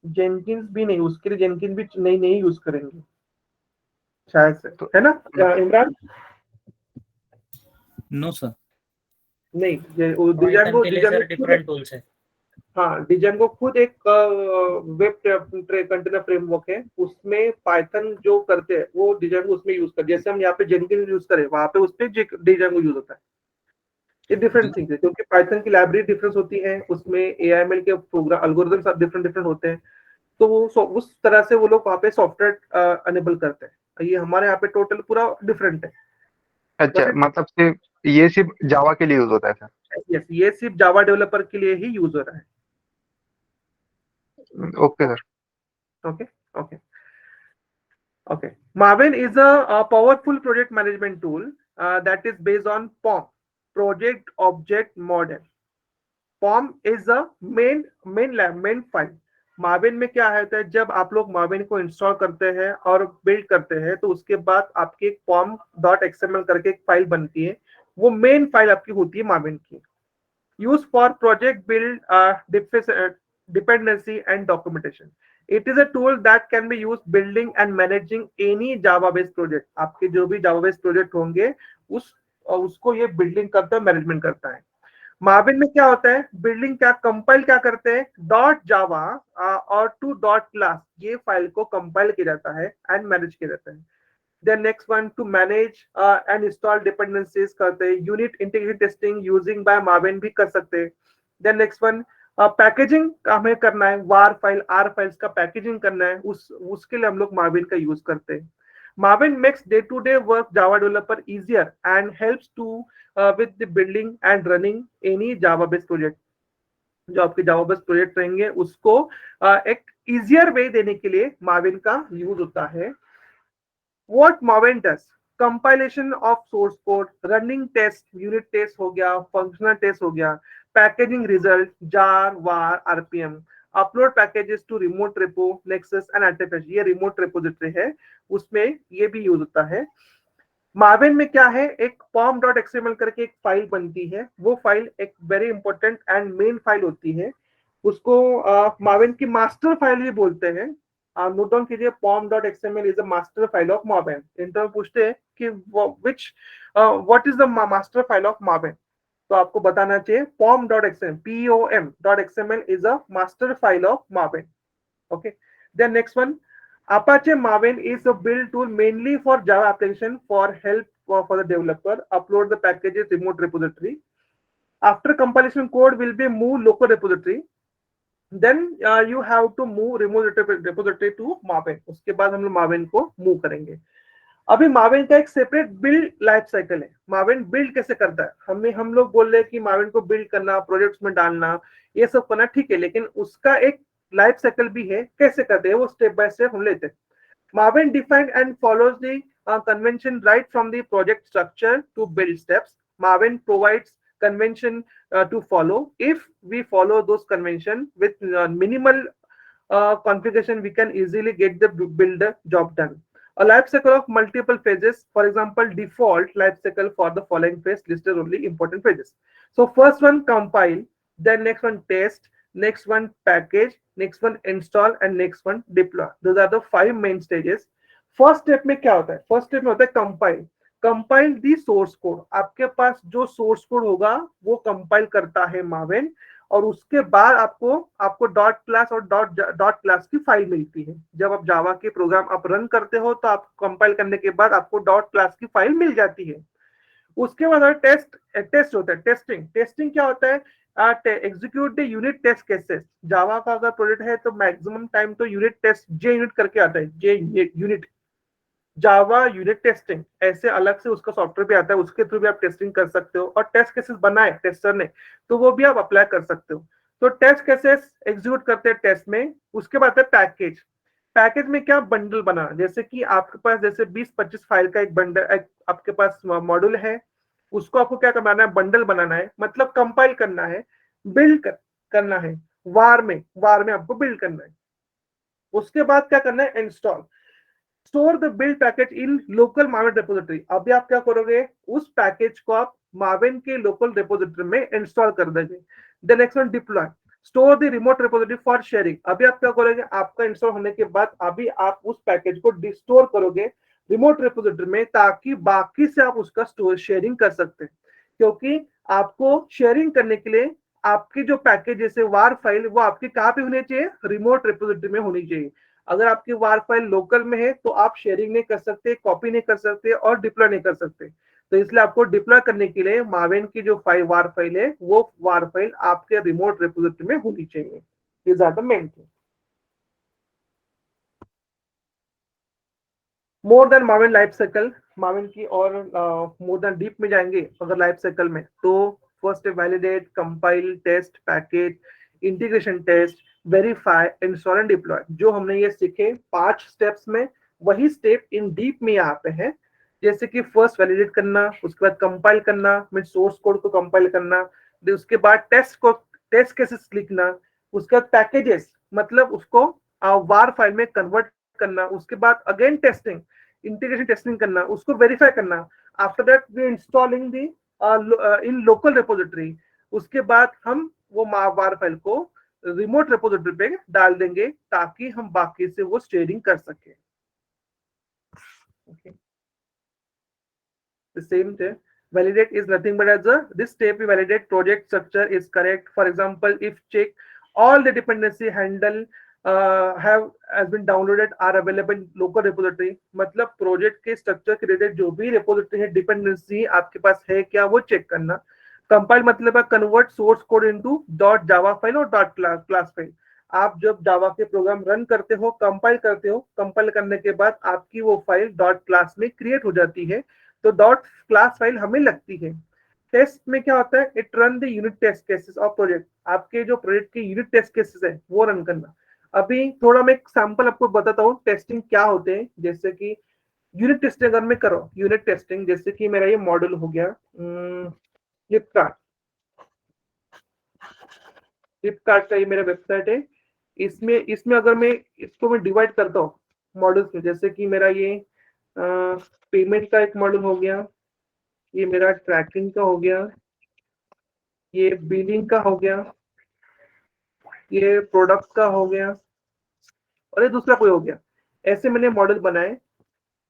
जेनकिंस भी नहीं, उसके लिए जेनकिंस भी नहीं यूज करेंगे शायद से, तो है ना इमरान? No sir. नहीं, पाइथन डिजेंगो के लिए सर डिफरेंट टूल्स है। हाँ, डिजेंगो खुद एक वेब कंटेनर फ्रेमवर्क है, उसमें पाइथन जो करते हैं वो डिजेंगो उसमें यूज कर, जैसे हम यहाँ पे जेनकिंस यूज करें वहां पे उस पे डिजेंगो यूज होता है। ये डिफरेंट थिंग्स है, क्योंकि पाइथन की लाइब्रेरी डिफरेंस होती है, उसमें एआईएमएल के प्रोग्राम एल्गोरिदम सब डिफरेंट डिफरेंट होते हैं, तो वो उस तरह से वो लोग वहाँ पे सॉफ्टवेयर अनेबल करते हैं। ये हमारे यहाँ पे टोटल पूरा डिफरेंट है। अच्छा, मतलब सिर्फ ये सिर्फ जावा के लिए यूज होता है सर? यस, ये सिर्फ जावा डेवलपर के लिए ही यूज हो रहा है। Okay sir. Okay, okay, okay. Maven is a powerful project management tool that is based on POM, Project Object Model. POM is a main file. Maven में क्या होता है, जब आप लोग Maven को इंस्टॉल करते हैं और बिल्ड करते हैं तो उसके बाद आपकी एक pom.xml करके एक फाइल बनती है, वो मेन फाइल आपकी होती है Maven की। Used for project build, dependency and documentation. It is a tool that can be used building and managing any Java based project. आपके जो भी Java based project होंगे उसको ये बिल्डिंग करता है, मैनेजमेंट करता है। माविन में क्या होता है, बिल्डिंग क्या कंपाइल क्या करते हैं, डॉट जावा और टू डॉट क्लास, ये फाइल को कंपाइल किया जाता है एंड मैनेज किया जाता है। Then next one to manage and install dependencies करते हैं, unit integration testing using by Maven भी कर सकते हैं। Then next one पैकेजिंग हमें करना है, वार फाइल आर फाइल्स का पैकेजिंग करना है, उसके लिए हम लोग माविन का यूज करते हैं। Maven makes day-to-day work Java developer easier and helps to with the building and running any Java-based project. जो आपके Java based प्रोजेक्ट रहेंगे उसको एक easier way देने के लिए Maven का यूज होता है। What Maven does? Compilation of source code, running test, unit test हो गया, functional test हो गया, packaging result, jar, var, RPM, upload packages to remote repo, Nexus and Artifact, ये remote repository है, उसमें ये भी यूज होता है। Maven में क्या है, एक pom.xml करके एक फाइल बनती है, वो फाइल एक very important and main file होती है, उसको Maven की मास्टर फाइल भी बोलते हैं। नोट डाउन कीजिए, pom.xml is a master file of Maven। Interview पूछते हैं कि which what is the master file of Maven, तो आपको बताना चाहिए pom.xml is a master file of Maven. Okay, then next one, Apache Maven is a build tool mainly for Java application for help for the developer upload the packages remote repository. After compilation code will be moved local repository, then you have to move remote repository to Maven, उसके बाद हम लोग Maven को move करेंगे। अभी Maven का एक separate build life cycle है। Maven बिल्ड कैसे करता है, हम लोग बोल रहे हैं कि Maven को बिल्ड करना, प्रोजेक्ट्स में डालना, ये सब करना ठीक है, लेकिन उसका एक लाइफ साइकिल भी है, कैसे करते हैं वो स्टेप बाय स्टेप हम लेते हैं। Maven defines and follows the convention right from the project structure to build steps. Maven provides convention to follow. If we follow those convention with minimal configuration, we can easily get the build job done. A life cycle of multiple phases, for example, default life cycle for the following phase listed only important phases. So first one compile, then next one test, next one package, next one install and next one deploy. Those are the 5 main stages. First step में क्या होता है, first step में होता है compile. Compile दी source code, आपके पास जो source code होगा वो कंपाइल करता है Maven, और उसके बाद आपको डॉट क्लास और डॉट क्लास की फाइल मिलती है। जब आप जावा के प्रोग्राम आप रन करते हो तो आप कंपाइल करने के बाद आपको डॉट क्लास की फाइल मिल जाती है। उसके बाद टेस्ट होता है, टेस्टिंग क्या होता है, execute the unit test cases. Java का अगर प्रोजेक्ट है तो मैक्सिमम टाइम तो यूनिट टेस्ट जे यूनिट करके आता है, J unit Java unit testing, ऐसे अलग से उसका सॉफ्टवेयर भी आता है, उसके थ्रू भी आप टेस्टिंग कर सकते हो, और टेस्ट केसेस बनाए टेस्टर ने तो वो भी आप अप्लाई कर सकते हो। तो टेस्ट केसेस एग्जीक्यूट करते हैं टेस्ट में। उसके बाद है पैकेज में क्या, बंडल बनाना, जैसे कि आपके पास जैसे 20-25 फाइल का एक बंडल आपके पास मॉड्यूल है, उसको आपको क्या करना है, बंडल बनाना है, मतलब कंपाइल करना है, बिल्ड करना है, वार में आपको बिल्ड करना है। उसके बाद क्या करना है, install, store the build package in local Maven repository. अभी आप क्या करोगे, उस पैकेज को आप मावेन के लोकल रिपोजिटरी में इंस्टॉल कर देंगे। The next one deploy, store the remote repository for sharing. अभी आप क्या करोगे, आपका इंस्टॉल होने के बाद अभी आप उस पैकेज को डिस्टोर करोगे रिमोट रिपोजिटरी में, ताकि बाकी से आप उसका स्टोर शेयरिंग कर सकते हैं। क्योंकि आपको शेयरिंग करने के लिए आपकी जो पैकेज जैसे वार फाइल वो आपके कहाँ पे होनी चाहिए, रिमोट रिपोजिटरी में होनी चाहिए। अगर आपकी वार फाइल लोकल में है तो आप शेयरिंग नहीं कर सकते, कॉपी नहीं कर सकते और डिप्लॉय नहीं कर सकते। तो इसलिए आपको डिप्लॉय करने के लिए मावेन की जो वार फाइल है वो वार फाइल आपके रिमोट रिपोजिटरी में होनी चाहिए। These are the main thing. More than Maven life cycle, Maven की और मोर देन डीप में जाएंगे अगर लाइफ साइकिल में, तो first validate, compile, test, package, integration test, verify, install and deploy. जो हमने ये सीखे 5 स्टेप्स में, वही स्टेप इन डीप में यहाँ पे है। जैसे कि फर्स्ट वैलिडेट करना, उसके बाद कंपाइल करना, मीन सोर्स कोड को कंपाइल करना, उसके बाद टेस्ट केसेस लिखना, उसके बाद पैकेजेस मतलब उसको वार फाइल में कन्वर्ट करना, उसके बाद अगेन टेस्टिंग, इंटीग्रेशन टेस्टिंग करना, उसको वेरीफाई करना। After that we installing the in local repository. उसके बाद हम वो वार फाइल को रिमोट रिपोजिटरी पे डाल देंगे ताकि हम बाकी से वो शेयरिंग कर सके। Okay. The same thing. Validate is nothing but as this step we validate project structure is correct. For example, if check all the dependency handle has been downloaded are available in local repository, मतलब project के structure के related जो भी repository है dependency आपके पास है क्या वो चेक करना। कंपाइल मतलब है convert source code into dot Java file और डॉट क्लास फाइल। आप जब जावा के प्रोग्राम रन करते हो, कंपाइल करते हो, कंपाइल करने के बाद आपकी वो फाइल डॉट क्लास में क्रिएट हो जाती है, तो डॉट क्लास फाइल हमें लगती है। टेस्ट में क्या होता है, it run the unit test cases of project. आपके जो प्रोजेक्ट के यूनिट टेस्ट केसेस है वो रन करना। अभी थोड़ा मैं एक सैंपल आपको बताता हूँ टेस्टिंग क्या होते हैं। जैसे कि यूनिट टेस्टिंग अगर मैं करो, यूनिट टेस्टिंग जैसे कि मेरा ये मॉडल हो गया फ्लिपकार्ट, फ्लिपकार्ट का ये मेरा वेबसाइट है। इसमें अगर मैं इसको मैं डिवाइड करता हूँ मॉडल्स में, जैसे कि मेरा ये पेमेंट का एक मॉडल हो गया, ये मेरा ट्रैकिंग का हो गया, ये बिलिंग का हो गया, ये प्रोडक्ट का हो गया और ये दूसरा कोई हो गया। ऐसे मैंने मॉडल बनाए।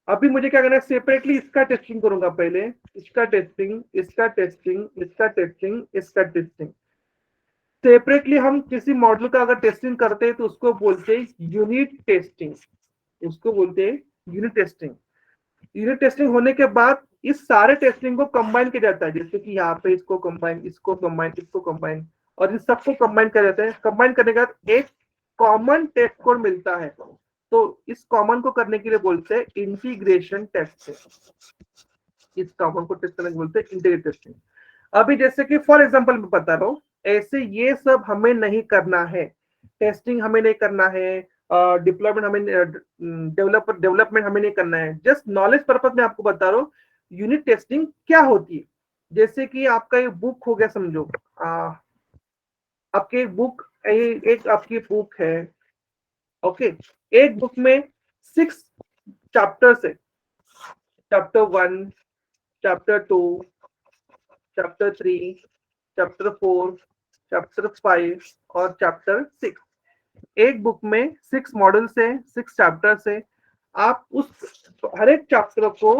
अभी मुझे क्या करना है, सेपरेटली इसका टेस्टिंग करूंगा पहले, इसका टेस्टिंग, इसका टेस्टिंग, इसका टेस्टिंग, इसका टेस्टिंग। सेपरेटली हम किसी मॉडल का अगर टेस्टिंग करते हैं तो उसको बोलते हैं यूनिट टेस्टिंग, उसको बोलते हैं यूनिट टेस्टिंग। यूनिट टेस्टिंग होने के बाद इस सारे टेस्टिंग को कंबाइन किया जाता है, जैसे कि यहाँ पे इसको कंबाइन, इसको कंबाइन, इसको कंबाइन और इस सबको कंबाइन किया जाता है। कंबाइन करने के बाद एक कॉमन टेस्ट कोड मिलता है, तो इस कॉमन को करने के लिए बोलते हैं इंटीग्रेशन टेस्टिंग। इस कॉमन को टेस्ट करने को बोलते हैं इंटीग्रेशन टेस्टिंग। अभी जैसे कि फॉर एग्जांपल मैं बता रहा हूँ, ऐसे ये सब हमें नहीं करना है, टेस्टिंग हमें नहीं करना है, डिप्लॉयमेंट हमें, डेवलपमेंट हमें नहीं करना है। जस्ट नॉलेज पर्पज में आपको बता रहा हूँ यूनिट टेस्टिंग क्या होती है। जैसे कि आपका एक बुक हो गया, समझो आपके बुक एक आपकी बुक है, ओके। एक बुक में 6 चैप्टर्स है, chapter 1, chapter 2, chapter 3, chapter 4, chapter 5 और चैप्टर 6। एक बुक में 6 मॉडल्स है, 6 चैप्टर्स है। आप उस हर एक चैप्टर को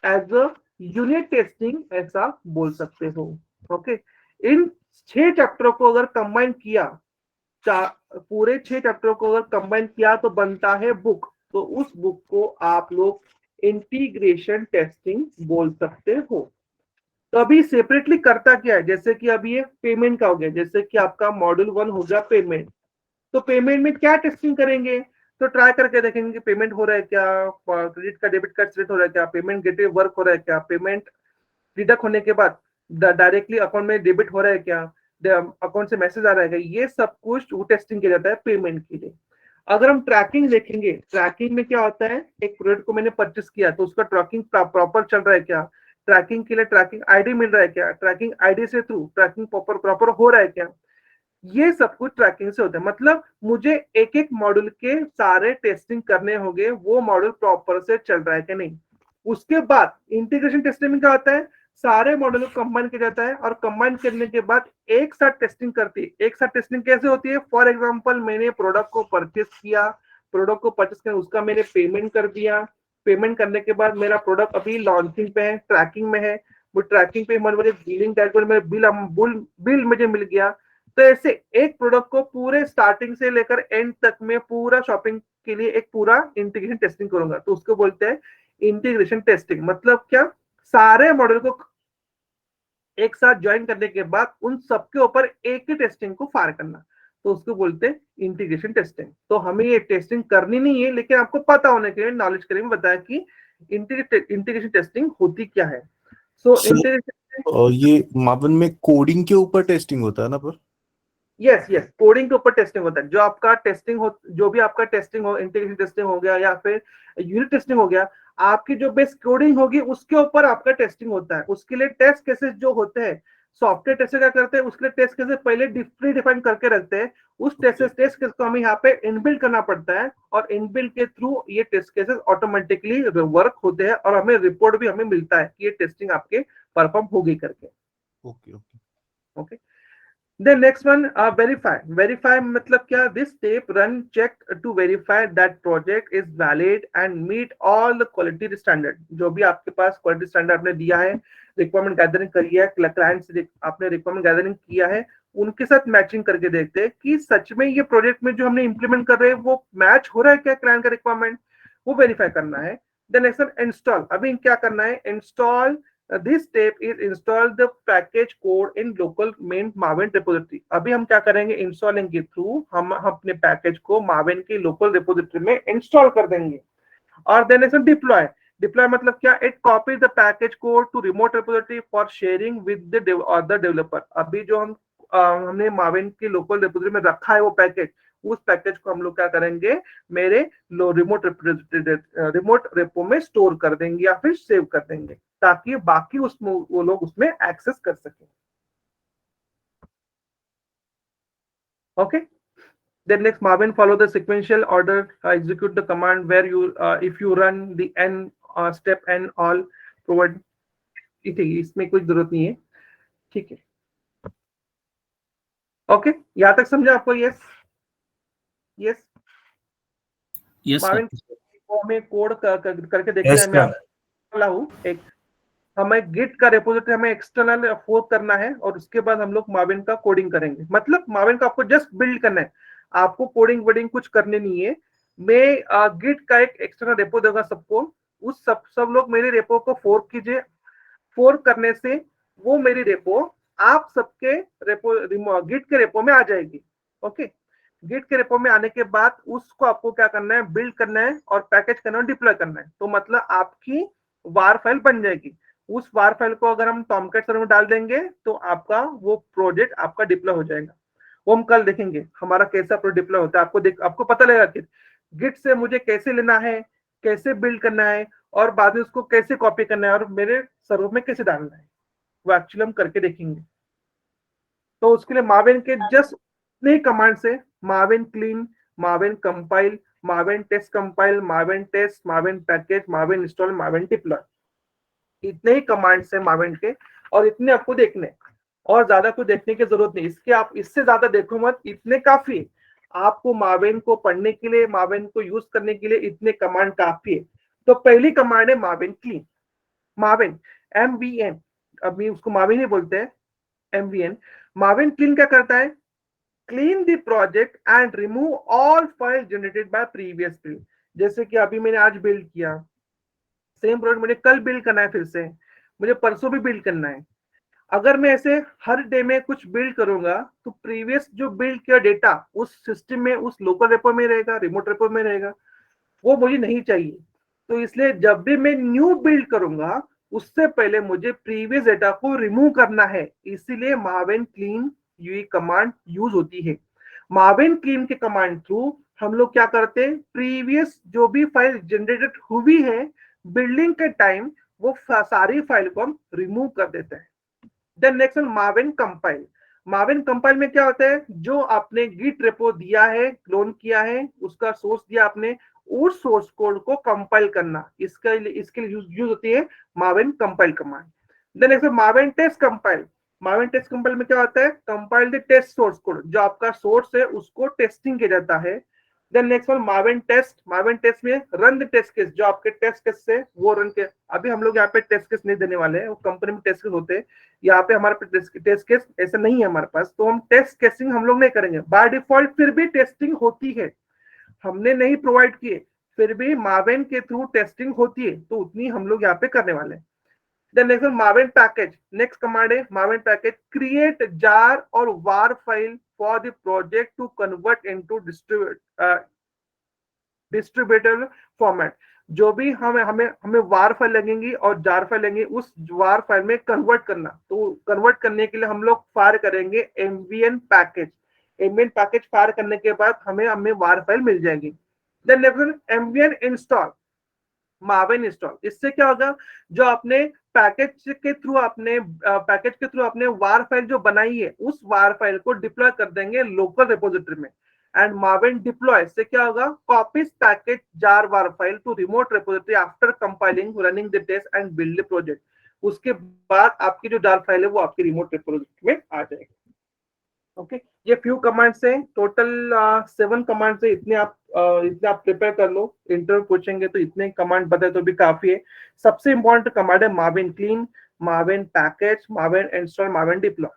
एज अ यूनिट टेस्टिंग ऐसा बोल सकते हो, ओके। इन 6 चैप्टरों को अगर कंबाइन किया, पूरे 6 चैप्टरों को अगर कंबाइन किया तो बनता है बुक। तो उस बुक को आप लोग इंटीग्रेशन टेस्टिंग बोल सकते हो। तो अभी सेपरेटली करता क्या है, जैसे कि अभी ये पेमेंट का हो गया, जैसे कि आपका मॉड्यूल 1 हो गया पेमेंट, तो पेमेंट में क्या टेस्टिंग करेंगे, तो ट्राई करके देखेंगे कि पेमेंट हो रहा है क्या, क्रेडिट का डेबिट कार्ड सेलेक्ट हो रहा है क्या, पेमेंट गेटवे वर्क हो रहा है क्या, पेमेंट डिडक्ट होने के बाद डायरेक्टली अकाउंट में डेबिट हो रहा है क्या, अकाउंट से मैसेज आ रहा है क्या, ये सब कुछ वो टेस्टिंग किया जाता है पेमेंट के लिए। अगर हम ट्रैकिंग देखेंगे, ट्रैकिंग में क्या होता है, एक प्रोडक्ट को मैंने परचेस किया तो उसका ट्रैकिंग प्रॉपर चल रहा है क्या, ट्रैकिंग के लिए ट्रैकिंग आईडी मिल रहा है क्या, ट्रैकिंग आईडी से थ्रू ट्रैकिंग प्रॉपर हो रहा है क्या, ये सब कुछ ट्रैकिंग से होता है। मतलब मुझे एक एक मॉड्यूल के सारे टेस्टिंग करने होंगे, वो मॉड्यूल प्रॉपर से चल रहा है कि नहीं। उसके बाद इंटीग्रेशन टेस्टिंग में क्या होता है, सारे मॉडल को कंबाइन किया जाता है और कंबाइन करने के बाद एक साथ टेस्टिंग करती है। एक साथ टेस्टिंग कैसे होती है? फॉर एग्जांपल मैंने प्रोडक्ट को परचेस किया, प्रोडक्ट को परचेस कर उसका मैंने पेमेंट कर दिया, पेमेंट करने के बाद मेरा प्रोडक्ट अभी लॉन्चिंग पे है, ट्रैकिंग में है, वो ट्रैकिंग पे मुझे बिलिंग डैशबोर्ड में बिल मुझे मिल गया। तो ऐसे एक प्रोडक्ट को पूरे स्टार्टिंग से लेकर एंड तक में पूरा शॉपिंग के लिए एक पूरा इंटीग्रेशन टेस्टिंग करूंगा, तो उसको बोलते हैं इंटीग्रेशन टेस्टिंग। मतलब क्या? सारे मॉडल को एक साथ ज्वाइन करने के बाद उन सबके ऊपर एक ही टेस्टिंग को फायर करना, तो उसको बोलते हैं इंटीग्रेशन टेस्टिंग। तो हमें ये टेस्टिंग करनी नहीं है, लेकिन आपको पता होने के लिए नॉलेज के लिए मैं बताया कि इंटीग्रेशन टेस्टिंग होती क्या है। सो इंटीग्रेशन, ये मावन में कोडिंग के ऊपर टेस्टिंग होता है ना? पर यस यस, कोडिंग के ऊपर टेस्टिंग होता है। जो आपका टेस्टिंग हो, जो भी आपका टेस्टिंग हो, इंटीग्रेशन टेस्टिंग हो गया या फिर यूनिट टेस्टिंग हो गया, आपकी जो बेस कोडिंग होगी उसके ऊपर आपका टेस्टिंग होता है। उसके लिए टेस्ट केसेस जो होते हैं, सॉफ्टवेयर टेस्ट क्या करते हैं, उसके लिए टेस्ट केसेस पहले प्री डिफाइन करके रखते हैं। उस टेस्ट केस को हमें यहाँ पे इनबिल्ड करना पड़ता है और इनबिल्ड के थ्रू ये टेस्ट केसेस ऑटोमेटिकली वर्क होते हैं और हमें रिपोर्ट भी हमें मिलता है कि ये टेस्टिंग आपके परफॉर्म हो गई करके। Okay okay okay, then next one, verify मतलब क्या? This step run check to verify that project is valid and meet all the quality standard। जो भी आपके पास क्वालिटी स्टैंडर्ड आपने दिया है, रिक्वायरमेंट गैदरिंग करी है, क्लाइंट से आपने रिक्वायरमेंट गैदरिंग किया है, उनके साथ मैचिंग करके देखते हैं कि सच में ये प्रोजेक्ट में जो हमने इंप्लीमेंट कर रहे हैं वो मैच हो रहा है क्या क्लाइंट का रिक्वायरमेंट, वो वेरीफाई करना है। Then next one, install. अभी क्या करना है? Install this step is install the package code in local main Maven repository। अभी हम क्या करेंगे? इंस्टॉलिंग के थ्रू हम अपने पैकेज को Maven की लोकल रिपोजिटरी में इंस्टॉल कर देंगे। और देन नेक्स्ट डिप्लॉय। डिप्लॉय मतलब क्या? It copy the package code to remote repository for sharing with the other developer. अभी जो हमने Maven की लोकल रिपोजिटरी में रखा है वो पैकेज, उस पैकेज को हम लोग क्या करेंगे? मेरे रिमोट रेपो में स्टोर कर देंगे या फिर सेव कर देंगे, ताकि बाकी उसमें वो लोग उसमें एक्सेस कर सकें। Okay, then next Maven follow the sequential order, execute the command where you if you run the n step n all provide। ठीक है, इसमें कोई जरूरत नहीं है, ठीक है। ओके, यहां तक समझा आपको? Yes yes, Yes, sir. Maven को हमें कोड करके देखना है। मैं आपको हूँ, एक हमें गिट का रेपोजिटरी हमें एक्सटर्नल फोर्क करना है और उसके बाद हम लोग Maven का कोडिंग करेंगे। मतलब Maven का आपको जस्ट बिल्ड करना है, आपको कोडिंग वोडिंग कुछ करने नहीं है। मैं गिट का एक एक्सटर्नल रेपो दूंगा सबको, उस सब लोग मेरे रेपो को फोर्क कीजिए। फोर्क करने से वो मेरी रेपो आप सबके रेपो गिट के रेपो में आ जाएगी। ओके, गिट के रेपो में आने के बाद उसको आपको क्या करना है? बिल्ड करना है और पैकेज करना है, डिप्लॉय करना है। तो मतलब आपकी वार फाइल बन जाएगी। उस वार फाइल को अगर हम टॉमकैट सर्वर में डाल देंगे तो आपका वो प्रोजेक्ट आपका डिप्लॉय हो जाएगा। वो हम कल देखेंगे हमारा कैसा प्रोजेक्ट डिप्लॉय होता है। आपको पता लगेगा कि गिट से मुझे कैसे लेना है, कैसे बिल्ड करना है और बाद में उसको कैसे कॉपी करना है और मेरे सर्वर में कैसे डालना है, वो एक्चुअली हम करके देखेंगे। तो उसके लिए Maven के जस्ट इतने कमांड से Maven clean, Maven compile, Maven test compile, Maven test, Maven package, Maven install, Maven deploy, इतने ही कमांड है Maven के। और इतने आपको देखने, और ज्यादा कुछ देखने की जरूरत नहीं। इसके आप इससे ज्यादा देखो मत, इतने काफी आपको Maven को पढ़ने के लिए, Maven को यूज करने के लिए इतने कमांड काफी है। तो पहली कमांड है Maven क्लीन। Maven MVN, अभी उसको Maven ही बोलते हैं, MVN। Maven क्लीन क्या करता है? Clean the project and remove all file generated by previous build. जैसे कि अभी मैंने आज बिल्ड किया, सेम प्रोजेक्ट मुझे कल बिल्ड करना है, फिर से मुझे परसों भी बिल्ड करना है। अगर मैं ऐसे हर डे में कुछ बिल्ड करूंगा तो प्रीवियस जो बिल्ड किया डेटा उस सिस्टम में, उस लोकल रेपो में रहेगा, रिमोट रेपो में रहेगा, वो मुझे नहीं चाहिए। तो इसलिए जब भी मैं न्यू बिल्ड करूंगा उससे पहले मुझे प्रीवियस डेटा को रिमूव करना है। इसीलिए Maven क्लीन ये कमांड यूज होती है। Maven क्लीन के कमांड थ्रू हम लोग क्या करते हैं? प्रीवियस जो भी फाइल जनरेटेड हुई है बिल्डिंग के टाइम, वो सारी फाइल को हम रिमूव कर देते हैं। Then next Maven compile. Maven compile में क्या होता है? जो आपने गिट रेपो दिया है, क्लोन किया है, उसका सोर्स दिया आपने, उस सोर्स कोड को कंपाइल करना, इसके लिए यूज होती है Maven compile command. Then next Maven test compile. Maven test compile में क्या होता है, compile the test source code, जो आपका सोर्स है उसको टेस्टिंग किया जाता है। Then next one Maven test. Maven test में रन द टेस्ट केस, जो आपके टेस्ट केस से वो रन के, अभी हम लोग यहाँ पे टेस्ट केस नहीं देने वाले हैं, वो कंपनी में टेस्ट केस होते हैं, यहाँ पे हमारे पे टेस्ट केस ऐसा नहीं है हमारे पास, तो हम टेस्ट केसिंग हम लोग नहीं करेंगे। बाय डिफॉल्ट फिर भी टेस्टिंग होती है, हमने नहीं प्रोवाइड किए, फिर भी मावेन के थ्रू टेस्टिंग होती है, तो उतनी हम लोग यहाँ पे करने वाले हैं। Then next one Maven package. Next command है Maven package. Create jar or var file for the project to convert into distributable format. जो भी हमें वार फाइल लगेंगी और जार फाइल लगेंगी, उस वार फाइल में कन्वर्ट करना, तो कन्वर्ट करने के लिए हम लोग फायर करेंगे MVN package. MVN package fire करने के बाद हमें वार फाइल मिल जाएगी। Then next MVN install, Maven install. इससे क्या होगा, जो आपने पैकेज के थ्रू आपने वार फाइल जो बनाई है, उस वार फाइल को डिप्लॉय कर देंगे लोकल रिपोजिटरी में। एंड मावेन डिप्लॉय से क्या होगा, copies package jar war file to remote repository after compiling running the test and build the project. उसके बाद आपकी जो जार फाइल है वो आपकी रिमोट रिपोजिटरी में आ जाएगी। ओके, ये फ्यू कमांड्स हैं, टोटल 7 कमांड्स है। इतने आप प्रिपेयर कर लो, इंटरव्यू पूछेंगे तो इतने कमांड बताए तो भी काफी है। सबसे इंपॉर्टेंट कमांड है Maven clean, Maven package, Maven install, Maven deploy.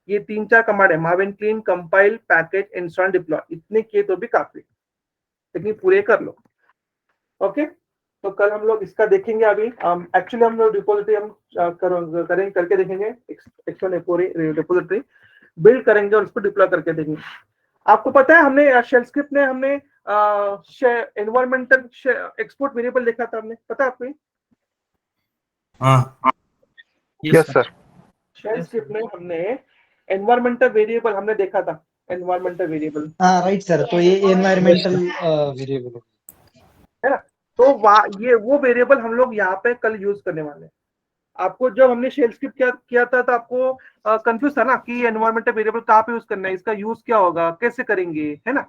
ये 3-4 कमांड है, Maven clean, compile, package, install, deploy. इतने किए तो भी काफी, लेकिन पूरे कर लो। ओके, तो कल हम लोग इसका देखेंगे। अभी एक्चुअली हम लोग रिपोजिटरी हम करेंगे, करके देखेंगे, एक्चुअल रिपोजिटरी बिल्ड करेंगे और उसको डिप्लॉय करके देंगे। आपको पता है हमने शेल स्क्रिप्ट में हमने एनवायरमेंटल एक्सपोर्ट वेरिएबल देखा था, हमने, पता है आपको? हाँ यस सर। शेल स्क्रिप्ट में हमने एनवायरमेंटल वेरिएबल हमने देखा था, एनवायरमेंटल वेरिएबल, हाँ राइट सर, तो ये एनवायरमेंटल वेरिएबल है ना? तो ये वो वेरिएबल हम लोग यहाँ पे कल यूज करने वाले हैं। आपको जब हमने शेल स्क्रिप्ट किया था तो आपको कंफ्यूज था ना कि एनवायरमेंटल वेरिएबल कहाँ पे यूज करना है, इसका यूज क्या होगा, कैसे करेंगे, है ना?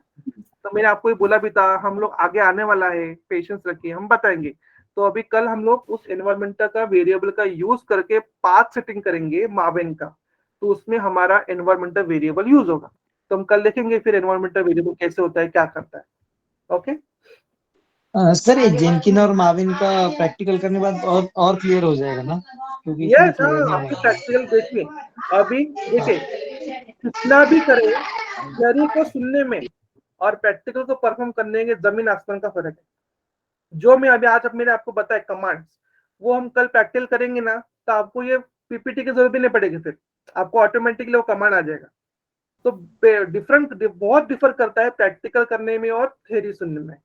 तो मैंने आपको ये बोला भी था, हम लोग आगे आने वाला है, पेशेंस रखिए, हम बताएंगे। तो अभी कल हम लोग उस एनवायरमेंटल का वेरिएबल का यूज करके पाथ सेटिंग करेंगे मावेन का, तो उसमें हमारा एनवायरमेंटल वेरिएबल यूज होगा। तो हम कल देखेंगे फिर एनवायरमेंटल वेरिएबल कैसे होता है, क्या करता है। ओके सर, ये जेनकिन और माविन का प्रैक्टिकल करने बाद और क्लियर हो जाएगा ना, क्योंकि इसमें यस, क्लियर नहीं आपकी हुआ। प्रैक्टिकल देखिए, अभी देखिए कितना भी करे, थियरी को सुनने में और प्रैक्टिकल को परफॉर्म करने में जमीन आसमान का फर्क है। जो मैं अभी आज मैंने आपको बताया कमांड्स, वो हम कल प्रैक्टिकल करेंगे ना, तो आपको ये पीपीटी की जरूरत भी नहीं पड़ेगी, फिर आपको ऑटोमेटिकली वो कमांड आ जाएगा। तो बहुत डिफर करता है प्रैक्टिकल करने में और थियरी सुनने में।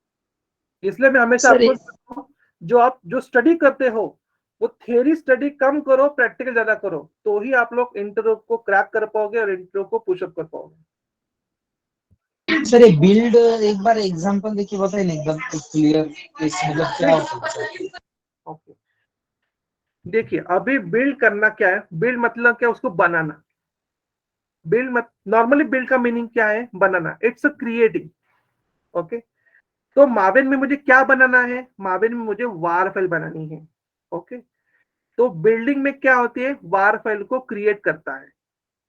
इसलिए मैं हमेशा सर, आपको जो स्टडी करते हो वो थियरी स्टडी कम करो, प्रैक्टिकल ज्यादा करो, तो ही आप लोग इंटरव्यू को क्रैक कर पाओगे और इंटरव्यू को पुशअप कर पाओगे। सर ये बिल्ड एक बार एग्जांपल देखिए बताइए ना, एकदम क्लियर मतलब क्या होता है। ओके, देखिए अभी बिल्ड करना क्या है, बिल्ड मतलब क्या, उसको बनाना। नॉर्मली बिल्ड का मीनिंग क्या है, बनाना, इट्स अ क्रिएटिंग। ओके, तो मावेन में मुझे क्या बनाना है, मावेन में मुझे वार फाइल बनानी है। ओके, तो बिल्डिंग में क्या होती है, वार फाइल को क्रिएट करता है।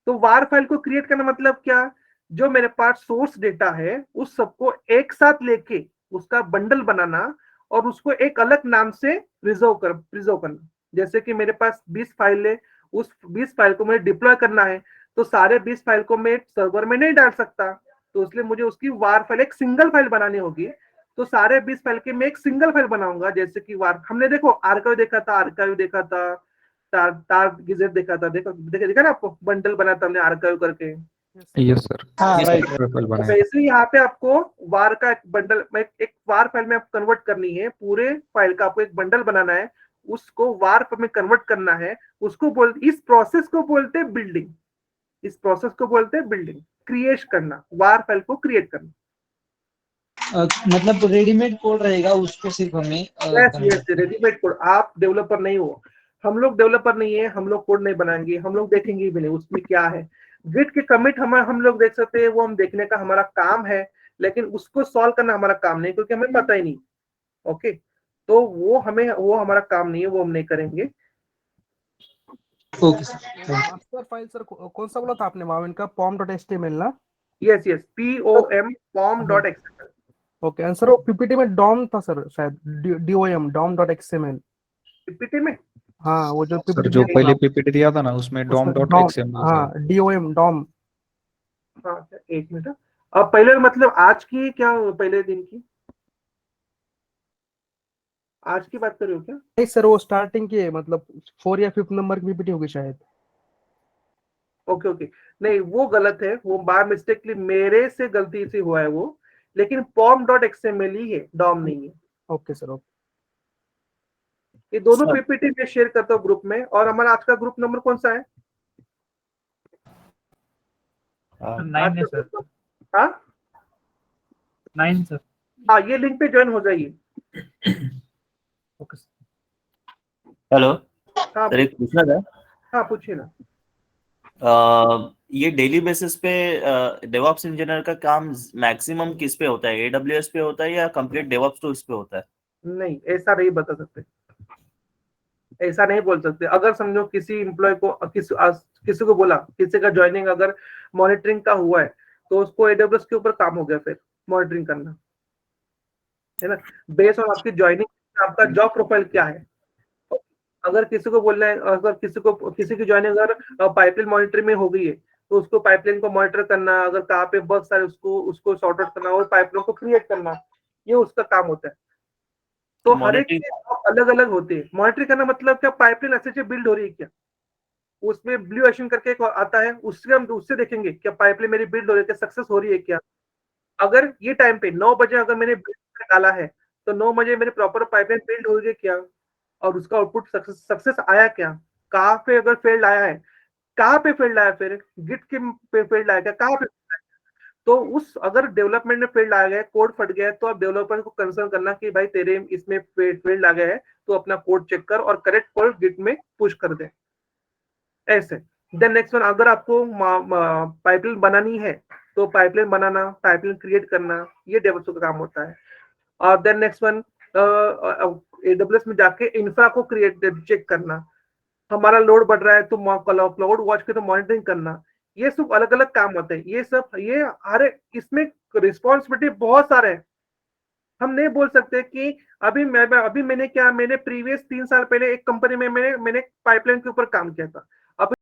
तो वार फाइल को क्रिएट करना मतलब क्या, जो मेरे पास सोर्स डेटा है उस सबको एक साथ लेके उसका बंडल बनाना और उसको एक अलग नाम से प्रिजर्व करना। जैसे कि मेरे पास 20 फाइल है, उस 20 फाइल को मुझे डिप्लॉय करना है, तो सारे 20 फाइल को मैं सर्वर में नहीं डाल सकता, तो इसलिए मुझे उसकी वार फाइल एक सिंगल फाइल बनानी होगी। तो सारे 20 फाइल के मैं एक सिंगल फाइल बनाऊंगा। जैसे कि वार हमने देखो आर्काइव देखा था, तार गिजेट देखा था, देखा ना आपको, बंडल बना था हमने आर्काइव करके। Yes sir. हाँ राइट। प्रोफाइल बनाया। वैसे ही यहाँ पे आपको वार का एक बंडल में, एक वार फाइल में आप कन्वर्ट करनी है, पूरे फाइल का आपको एक बंडल बनाना है, उसको वार में कन्वर्ट करना है। इस प्रोसेस को बोलते हैं बिल्डिंग, इस प्रोसेस को बोलते हैं बिल्डिंग, क्रिएट करना, वार फाइल को क्रिएट करना। मतलब रेडीमेड कोड रहेगा, उसको सिर्फ हमें यस, रेडीमेड कोड। आप डेवलपर नहीं हो, हम लोग डेवलपर नहीं है, हम लोग कोड नहीं बनाएंगे, हम लोग देखेंगे भी नहीं उसमें क्या है। गिट के कमिट हम लोग देख सकते हैं, वो हम देखने का हमारा काम है, लेकिन उसको सॉल्व करना हमारा काम नहीं, क्योंकि हमें पता ही नहीं। ओके, तो वो हमारा काम नहीं है, वो हम नहीं करेंगे। Okay sir, thank you. Master file sir कौन सा बोला था आपने माविन का pom.html ना? Yes yes, POM pom.xml। Okay, and sir वो पीपीटी में डॉम था सर शायद, DOM dom.xml। पीपीटी में हाँ वो जो सर पीपीटी जो दिया पहले था पीपीटी दिया था ना उसमें डॉम उसमें डॉट डॉम, एक्सएमएल था। हाँ DOM डॉम। हाँ एक मिनट। अब पहले मतलब आज की क्या, पहले दिन की आज की बात कर रहे हो क्या? नहीं सर वो स्टार्टिंग की है, मतलब 4 या 5 नंबर की पीपीटी होगी शायद। ओके ओके, नहीं वो गलत है, वो बाय मिस्टेकली मेरे से गलती से हुआ है वो, लेकिन pom.xml ही है, डॉम नहीं है। Okay sir, okay. ये दोनों सर, पीपीटी में शेयर करता हूँ ग्रुप में। और हमारा आज का ग्रुप नंबर कौन सा है? आज 9 है का सर, group हाँ 9 सर। हाँ, ये लिंक पे ज्वाइन हो जाइए। Okay sir. हेलो हाँ सर, एक पूछना था। हाँ पूछिए ना। ये डेली बेसिस पे डेवऑप्स इंजीनियर का काम मैक्सिमम किस पे होता है? AWS पे होता है या कंप्लीट डेवऑप्स टूल्स पे होता है? नहीं ऐसा नहीं बता सकते, ऐसा नहीं बोल सकते। अगर समझो किसी एम्प्लॉय को किसी को बोला, किसी का ज्वाइनिंग अगर मॉनिटरिंग का हुआ है तो उसको AWS के ऊपर काम हो गया, फिर मॉनिटरिंग करना है ना, बेस्ड ऑन आपकी ज्वाइनिंग, आपका जॉब प्रोफाइल क्या है। अगर किसी को बोलना है, अगर किसी की ज्वाइनिंग अगर पाइपलाइन मॉनिटरिंग में हो गई है तो उसको पाइपलाइन को मॉनिटर करना, अगर कहाँ पे बग्स आ रहे उसको उसको सॉर्ट आउट करना और पाइपलाइन को क्रिएट करना, ये उसका काम होता है। तो हर एक मॉनिटरिंग अलग अलग होते हैं। मॉनिटरिंग करना मतलब क्या, पाइपलाइन अच्छे से बिल्ड हो रही है क्या, उसमें ब्लू एक्शन करके एक आता है, उससे हम उससे देखेंगे क्या पाइपलाइन मेरी बिल्ड हो रही है, क्या सक्सेस हो रही है क्या। अगर ये टाइम पे 9 बजे अगर मैंने build डाला है तो 9 बजे मेरे प्रॉपर पाइपलाइन बिल्ड हो रही है क्या, और उसका आउटपुट सक्सेस आया क्या, कहाँ पे अगर फेल्ड आया है, कहाँ पे फेल्ड आया, फिर गिट के पे फेल्ड आया क्या, कहाँ पे failed आया? तो उस अगर डेवलपमेंट में फेल्ड आ गया, कोड फट गया है, तो आप डेवलपर को कंसर्न करना कि भाई तेरे इसमें फेल्ड आ गया है, तो अपना कोड चेक कर और करेक्ट कोड गिट में पुश कर दे, ऐसे। देन नेक्स्ट वन, अगर आपको पाइपलाइन बनानी है तो पाइपलाइन बनाना, पाइपलाइन क्रिएट करना, ये डेवलपर का काम होता है। और देन नेक्स्ट वन, AWS में जाके इंफ्रा को क्रिएट चेक करना, हमारा लोड बढ़ रहा है तो क्लाउड वॉच के तो मॉनिटरिंग करना, ये सब अलग अलग काम होते हैं। ये सब ये हर इसमें रिस्पॉन्सिबिलिटी बहुत सारे हैं। हम नहीं बोल सकते कि अभी मैंने प्रीवियस 3 साल पहले एक कंपनी में मैंने पाइपलाइन के ऊपर काम किया था,